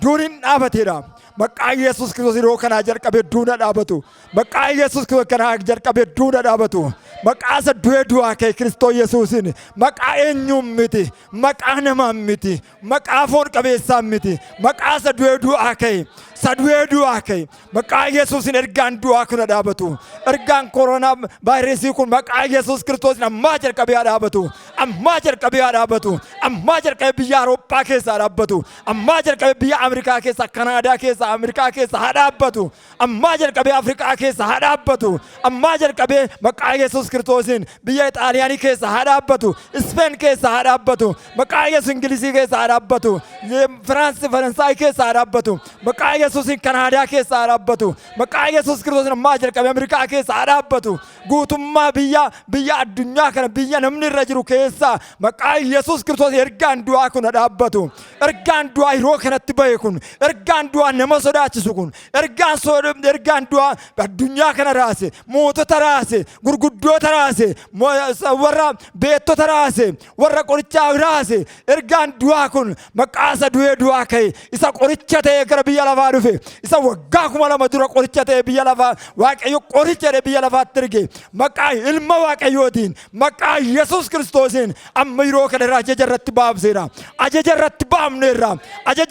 Duuniin dhaabateedha. Maqaa Yesuus Kiristoos yeroo kanaa jalqabee duuna dhaabatu. Maqaa Yesuus Kiristoos kanaa jalqabee duuna dhaabatu. Maqaa isa du'ee du'aa ka'e Kiristoos Yesuusin maqaa eenyuun miti maqaa namaan miti maqaa foon qabeessaan miti maqaa isa du'ee du'aa ka'e isa du'ee du'aa ka'e maqaa Yesuusin ergaan du'aa kuna dhaabatu. Ergaan koronaa vaayirasii kun maqaa Yesuus Kiristoosin ammaa jalqabee haa dhaabatu. Ammaa jalqabee haa dhaabatu. Ammaa jalqabee biyya Awurooppaa keessa haa dhaabbatu. Ammaa jalqabee biyya Ameerikaa keessa Kanaadaa keessa Ameerikaa keessa haa dhaabbatu. Ammaa jalqabee Afrikaa keessa haa dhaabbatu. Ammaa jalqabee maqaa Yesuus Kiristoosin biyya Xaaliyaanii keessa haa dhaabbatu. Ispeen keessa haa dhaabbatu. Maqaa Yesuus Ingilizii keessa haa dhaabbatu. Faransaay keessa haa dhaabbatu. Maqaa Yesuusin Kanaadaa keessa haa dhaabbatu. Maqaa Yesuus Kiristoosin ammaa jalqabee Ameerikaa keessa haa dhaabbatu. Guutummaa biyya addunyaa kana biyya namni irra jiru keessa maqaa Yesuus Kiristoos ergaan du'aa kun haa dhaabbatu. Ergaan du'aa yeroo kanatti bahe kun ergaan du'aa nama sodaachisu kun ergaan du'aa addunyaa kana raase mootota raase gurguddoota raase warra beektota raase warra qorichaa raase ergaan du'aa kun maqaa isa du'ee du'aa ka'e isa qoricha ta'e gara biyya lafaa dhufe isa waggaa 2000 dura qoricha ta'e biyya lafaa Waaqayyo qoricha ta'e biyya lafaatti erge maqaa ilma Waaqayyootiin maqaa Yesuus Kiristoosin amma yeroo kana ajaja irratti baafneerra ajaja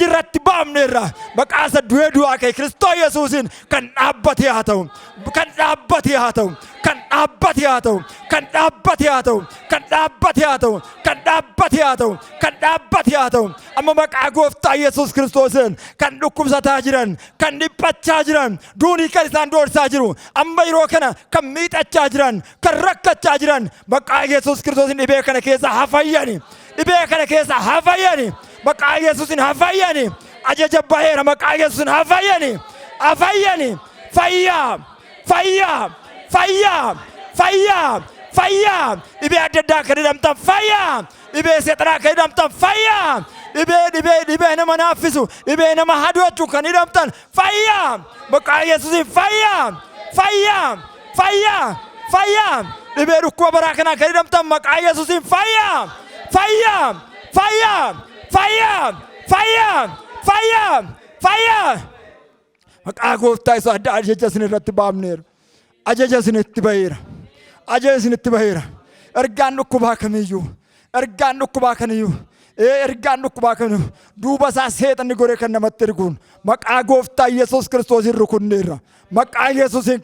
irratti baafneerra maqaa isa du'ee du'aa ka'e Kiristoos Yesuusin kan dhaabbate haa ta'u kan dhaabbate haa ta'u kan dhaabbate haa ta'u kan dhaabbate haa ta'u kan dhaabbate haa ta'u kan dhaabbate haa ta'u kan dhaabbate haa ta'u amma maqaa gooftaa Yesuus Kiristoosin kan dhukkubsataa jiran kan dhiphachaa jiran duunii kan isaan doorsaa jiru amma yeroo kana kan miidhachaa jiran kan rakkachaa jiran maqaa Yesuus Kiristoosin dhibee kana keessa haa fayyani dhibee kana keessa haa fayyani maqaa Yesuusin haa fayyani ajaja baheera maqaa Yesuusin haa fayyani fayyaa dhibee adda addaa kan hidhamtan fayyaa dhibee seexanaa kan hidhamtan fayyaa dhibee nama naaffisu dhibee nama hadoochu kan hidhamtan fayyaa maqaa Yesuusin fayyaa dhibee dhukkuba baraa kanaa kan hidhamtan maqaa Yesuusin fayyaa maqaa gooftaa isa adda ajaja isin irratti baafneera ajaja isinitti baheera ergaan dhukkubaa kamiyyuu duuba isaa seexanni goree kan namatti erguun maqaa gooftaa Yesuus Kiristoosin rukunneerra maqaa Yesuusin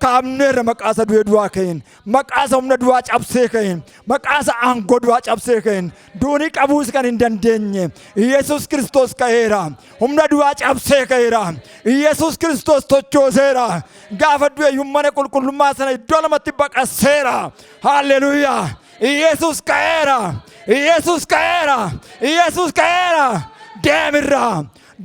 kaamneerra maqaa isa du'ee du'aa ka'een maqaa isa humna du'aa cabsee ka'een maqaa isa aangoo du'aa cabsee ka'een duunii qabuus kan hin dandeenye Yesuus Kiristoos ka'eera humna du'aa cabsee ka'eera Yesuus Kiristoos tochooseera gaafa du'e mana qulqullummaa sana iddoo lamatti baqaseera haalleluuyaa Yesuus ka'eera deemirraa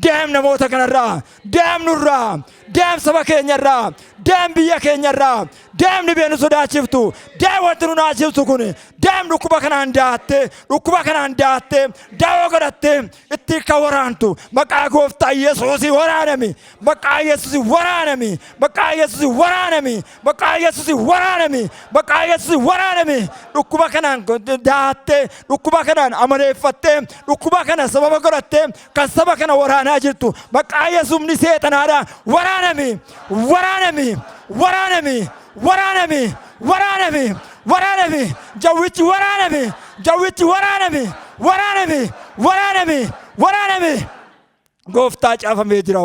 deem namoota kanarraa deem nurraa deem saba keenyarraa deem biyya keenyarraa deem dhibee nu sodaachiftu deem wanti nu naachiftu kun deem dhukkuba kanaan daatte daawoo godhatte itti akka waraantu maqaa gooftaa Yesuusin waraanami maqaa Yesuusin waraanami dhukkuba kanaan daatte dhukkuba kanaan amaleeffatte dhukkuba kana sababa godhatte kan saba kana waraanaa jirtu maqaa Yesuusni seexanaadha waraanami jawwichi waraanami gooftaa caafamee jira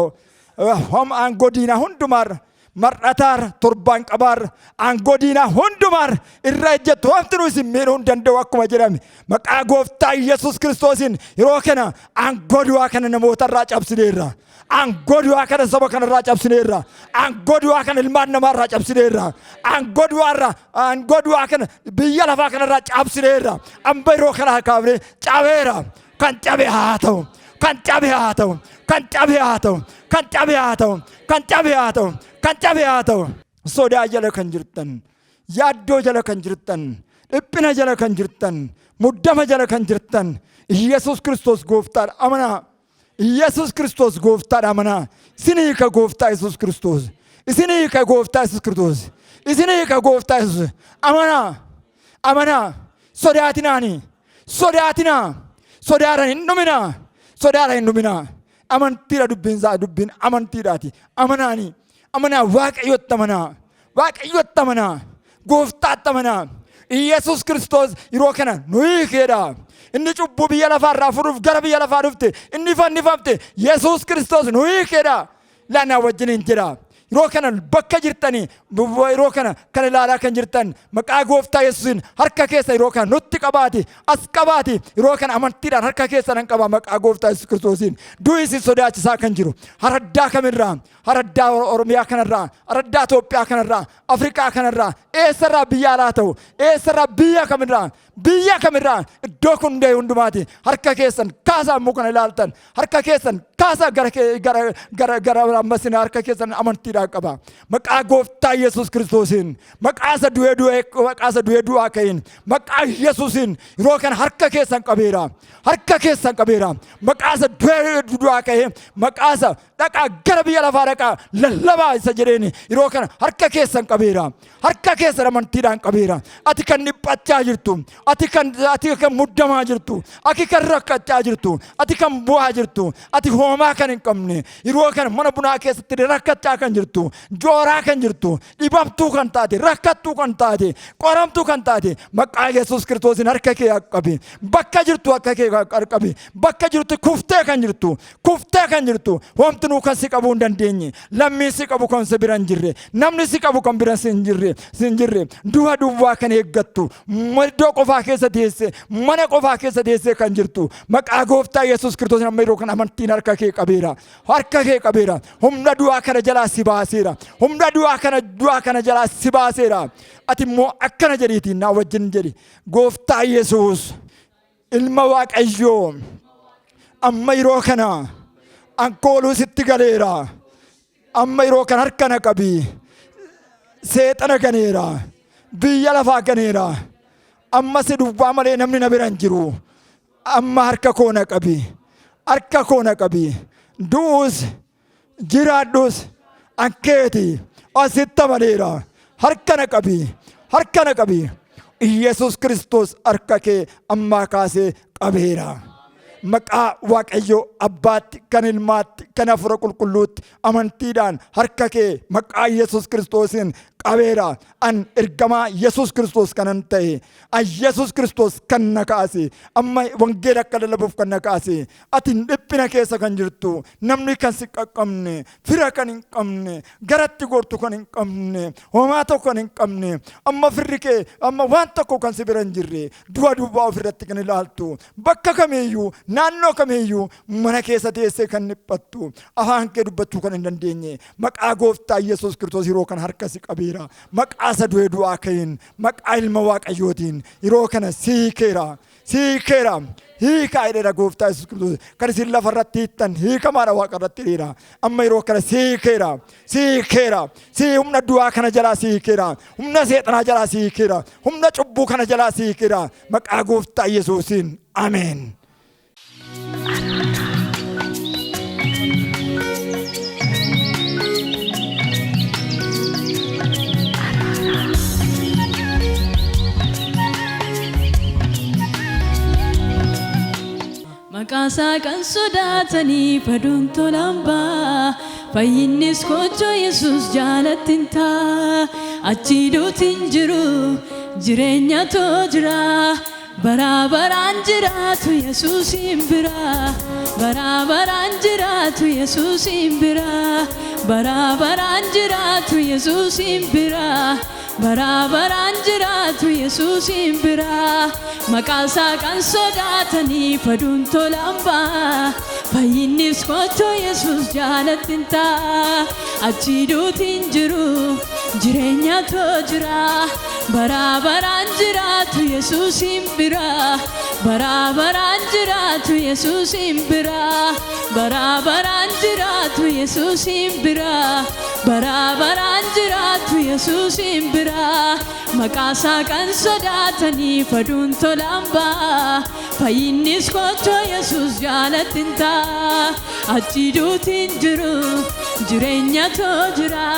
aangoo diinaa hundumaarra mar'ataar torbaan qabaar aangoo diinaa hundumaar irra ejjettu wanti nu isin miidhuu hin danda'u akkuma jedhame maqaa gooftaa Yesuus Kiristoosiin yeroo kana aangoo du'aa kana namoota irraa cabsineerra. Aangoo du'aa kana saba kana irraa cabsineerra. Aangoo du'aa kana ilmaan namaa irraa cabsineerra. Aangoo du'aa kana biyya lafaa kana irraa cabsineerra. Amma yeroo kana kaafne cabeera. Kan cabe haa ta'u. Kan cabe haa ta'u. Kan cabe haa ta'u. Kan cabe haa ta'u. Kan cabe haa ta'u. Kan cabe haa ta'u. Sodaa jala kan jirtan. Yaaddoo jala kan jirtan. Dhiphina jala kan jirtan. Muddama jala kan jirtan. Yesuus Kiristoos gooftaadha amanaa. Yesuus Kiristoos gooftaadha amanaa. Isinii ka gooftaa Yesuus Kiristoos. Isinii ka gooftaa Yesuus Kiristoos. Isinii ka gooftaa Yesuus. Amanaa. Amanaa. Sodaatinaani. Sodaatinaa. Sodaadhaan hin dhuminaa. Sodaadhaan hin dhuminaa. Amantiidha dubbiinsaa dubbiin amantiidhaati. Amanaani. Amanaa Waaqayyotti amanaa. Waaqayyotti amanaa. Gooftaatti amanaa. Yesuus Kiristoos yeroo kana nuyi keedha. Inni cubbuu biyya lafaarraa fuudhuuf gara biyya lafaa dhufte. Inni fannifamte. Yesuus Kiristoos nuyi keedha. Laanaa wajjiniin jira. Yeroo kana bakka jirtanii yeroo kana kan ilaalaa kan jirtan maqaa gooftaa Yesuusiin harka keessa yeroo kana nutti qabaati. As qabaati. Yeroo kana amantiidhaan harka keessa nan qaba maqaa gooftaa Yesuus Kiristoosiin. Du'i isin sodaachisaa kan jiru. Haraddaa kamirraa? Haraddaa Oromiyaa kanarraa. Haraddaa Itoophiyaa kanarraa. Afrikaa kanarraa. Eessarraa biyya alaa ta'u. Eessarraa biyya kamirraa? Biyya kamirraa? Iddoo kun hundee hundumaati. Harka keessan kaasaa immoo kana ilaaltan. Harka keessan kaasaa gara ammasina harka keessan amantiidhaan qaba. Maqaa gooftaa Yesuus Kiristoosiin. Maqaa isa du'ee du'aa ka'een. Maqaa Yesuusiin yeroo kana harka keessan qabeera. Harka keessan qabeera. Maqaa isa du'ee du'aa ka'ee. Maqaa isa dhaqaa gara biyya lafaa dhaqaa lallabaa isa jedheeni yeroo kana harka keessan qabeera. Harka keessan amantiidhaan qabeera. Ati kan dhiphachaa jirtu. Ati kan muddamaa jirtu. Ati kan rakkachaa jirtu. Ati kan bu'aa jirtu. Ati hoomaa kan hin qabne. Yeroo kana mana bunaa keessatti rakkachaa kan jirtu. Jooraa kan jirtu. Dhibamtuu kan taate. Rakkattuu kan taate. Qoramtuu kan taate. Maqaa Yesuus Kiristoosiin harka kee qabi. Bakka jirtu harka kee qabi. Bakka jirtu kuftee kan jirtu. Kuftee kan jirtu. Homti nuu kan si qabuu hin dandeenye. Lammiin si qabu kan si bira hin jirre. Namni si qabu kan bira si hin jirre. Du'a duwwaa kan eeggattu. Iddoo qofaa keessa teesse. Mana qofaa keessa teesse kan jirtu. Maqaa gooftaa Yesuus Kiristoosiin amma yeroo kana amantiin harka kee qabeera. Harka kee qabeera. Humna du'aa kana jalaa si baaseera. Humna du'aa kana jalaa si baaseera. Ati immoo akkana jedhiitiin naa wajjin jedhi. Gooftaa Yesuus ilma Waaqayyoo amma yeroo kana ankooluu sitti galeera. Amma yeroo kana harka na qabi. Seexana ganeera. Biyya lafaa ganeera. Amma si duwwaa malee namni na bira hin jiru. Amma harka koo na qabi. Harka koo na qabi. Du'us jiraadhus ankeeti asitti amaneera. Harka na qabi. Harka na qabi. Yesuus Kiristoos harka kee ammaa kaasee qabeera. Maqaa Waaqayyoo Abbaatti kan Ilmaatti kan Hafuura Qulqulluutti amantiidhaan harka kee maqaa Yesuus Kiristoosiin qabeera. An ergamaa Yesuus Kiristoos kanan ta'e. An Yesuus Kiristoos kan na kaase. Amma wangeela akka lallabuuf kan na kaase. Ati dhiphina keessa kan jirtu. Namni kan si qaqqabne. Fira kan hin qabne. Garatti gortu kan hin qabne. Homaa tokko kan hin qabne. Amma firri kee amma waan tokko kan si bira hin jirre. Du'a duwwaa ofirratti kan ilaaltu. Bakka kamiiyyuu naannoo kamiiyyuu mana keessa teessee kan dhiphattu. Afaan kee dubbachuu kan hin dandeenye. Maqaa gooftaa Yesuus Kiristoos yeroo kana harka si qabeera. Maqaa isa du'ee du'aa ka'een. Maqaa ilma Waaqayyootiin yeroo kana siikeera. Siikeera. Hiikaa jedheera gooftaa Yesuus Kiristoos. Kan isin lafarratti hiittan hiikamaadha Waaqa irratti hidheera. Amma yeroo kana siikeera. Siikeera. Humna du'aa kana jalaa siikeera. Humna seexanaa jalaa siikeera. Humna cubbuu kana jalaa siikeera. Maqaa gooftaa Yesuusiin. Ameen. Maqaasaa kan sodaatanii faduun tolambaa fayyinnis kochoo Yesuus jaalattiin taa achi duutiin jiru jireenya too jira bara baraan jiraatu Yesuusin bira Barabaraan jiraatu Yesuusin bira. Barabaraan jiraatu Yesuusin bira. Barabaraan jiraatu Yesuusin bira. Maqaasaa kan sodaatanii faduun tolaan ba'a. Fayyinnis kotoo Yesuus jaalattiin ta'a. Achi duutiin jiru jireenyatu jira. Barabaraan jiraatu Yesuusin bira. Barabaraan jiraatu Yesuusin bira. Barabaraan jiraatu Yesuusin bira. Barabaraan jiraatu Yesuusin bira. Maqaasaa kan sodaatanii faduun tolaan ba'a. Fayyinnis kotoo Yesuus jaalattiin ta'a. Achi duutiin jiru jireenyatu jira.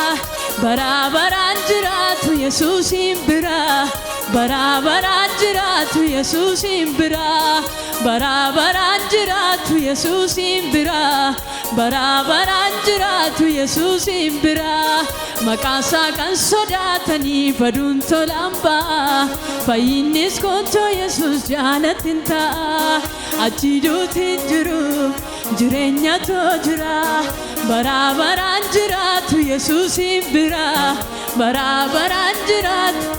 Barabaraan jiraatu Yesuusin bira. Barabaraan jiraatu Yesuusin bira. Barabaraan jiraatu Yesuusin bira. Barabaraan jiraatu Yesuusin bira. Maqaasaa kan sodaatanii faduun tolaan ba'a. Fayyinnis kotoo Yesuus jaalattiin ta'a. Achi duutiin jiru jireenyatu jira. Barabaraan jiraatu Yesuusin bira. Barabaraan jiraatu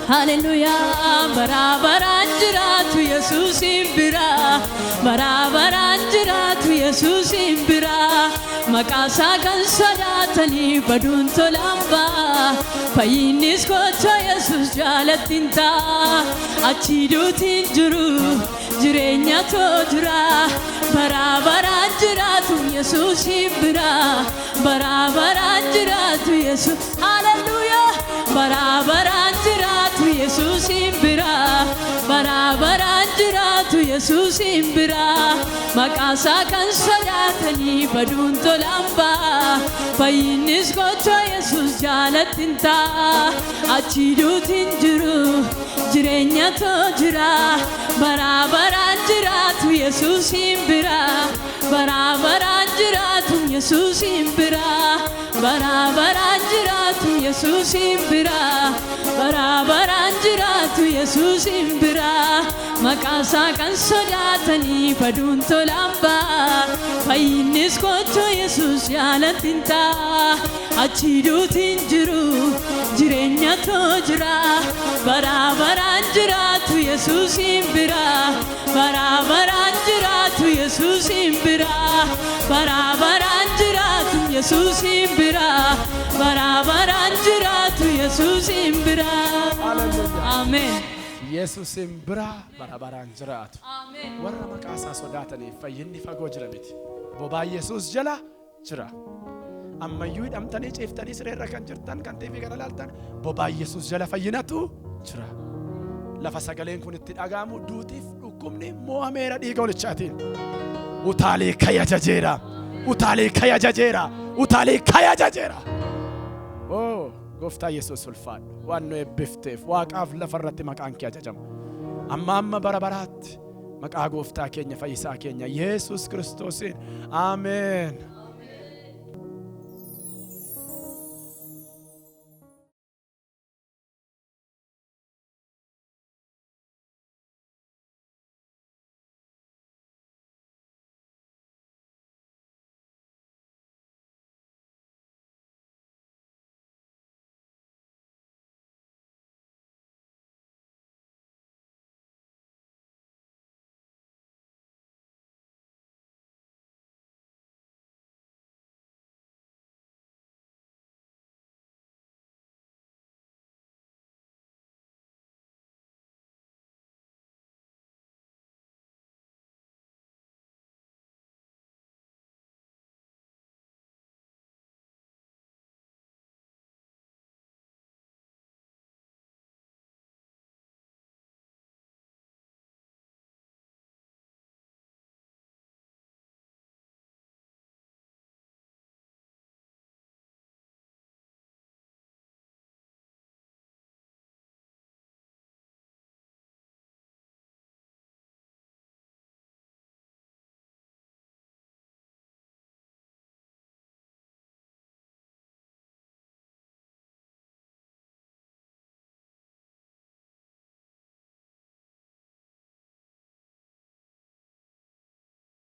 Hallelujah. Barabaraan jiraatu Yesuusin bira. Barabaraan jiraatu Yesuusin bira. Maqaasaa kan sodaatanii faduun tolaan ba'a. Fayyinnis kotoo Yesuus jaalattiin ta'a. Achi duutiin jiru jireenyatu jira. Barabaraan jiraatu Yesuusin bira. Barabaraan jiraatu Yesuus. Hallelujah. Barabaraan jiraatu Yesuusin bira. Barabaraan jiraatu Yesuusin bira. Maqaasaa kan sodaatanii faduun tolaan ba'a. Fayyinnis kotoo Yesuus jaalattiin ta'a. Achi duutiin jiru jireenyatu jira. Barabaraan jiraatu Yesuusin bira. Barabaraan jiraatu Yesuusin bira. Barabaraan jiraatu Yesuusin bira. Barabaraan jiraatu Yesuusin bira. Maqaasaa kan sodaatanii faduun tolaan ba'a. Fayyinnis kotoo Yesuus jaalattiin ta'a. Achi duutiin jiru jireenyatu jira. Barabaraan jiraatu Yesuusin bira. Barabaraan jiraatu Yesuusin bira. Barabaraan jiraatu Yesuusin bira. Barabaraan jiraatu Yesuusin bira. Amen. Yesuusin bira barabaraan jiraatu. Amen. Warra maqaasaa sodaataniif fayyinni fagoo jira miti. Bobaa Yesuus jala jira. Ammayyuu hidhamtanii ciiftanii sireerra kan jirtan kan TV kana ilaaltan bobaa Yesuus jala fayyinatu jira. Lafa sagaleen kun itti dhagaamu duutiif dhukkubni mo'ameera dhiiga olichaatiin. Utaalee kaya jajeera. Utaalee kaya jajeera. Utaalee kaya jajeera. Oh, gooftaa Yesuus ulfaadhu. Waan nu eebbifteef waaqaaf lafarratti maqaan kee ajajamu. Amma bara baraatti maqaa gooftaa keenya fayyisaa keenya Yesuus Kiristoosiin. Ameen.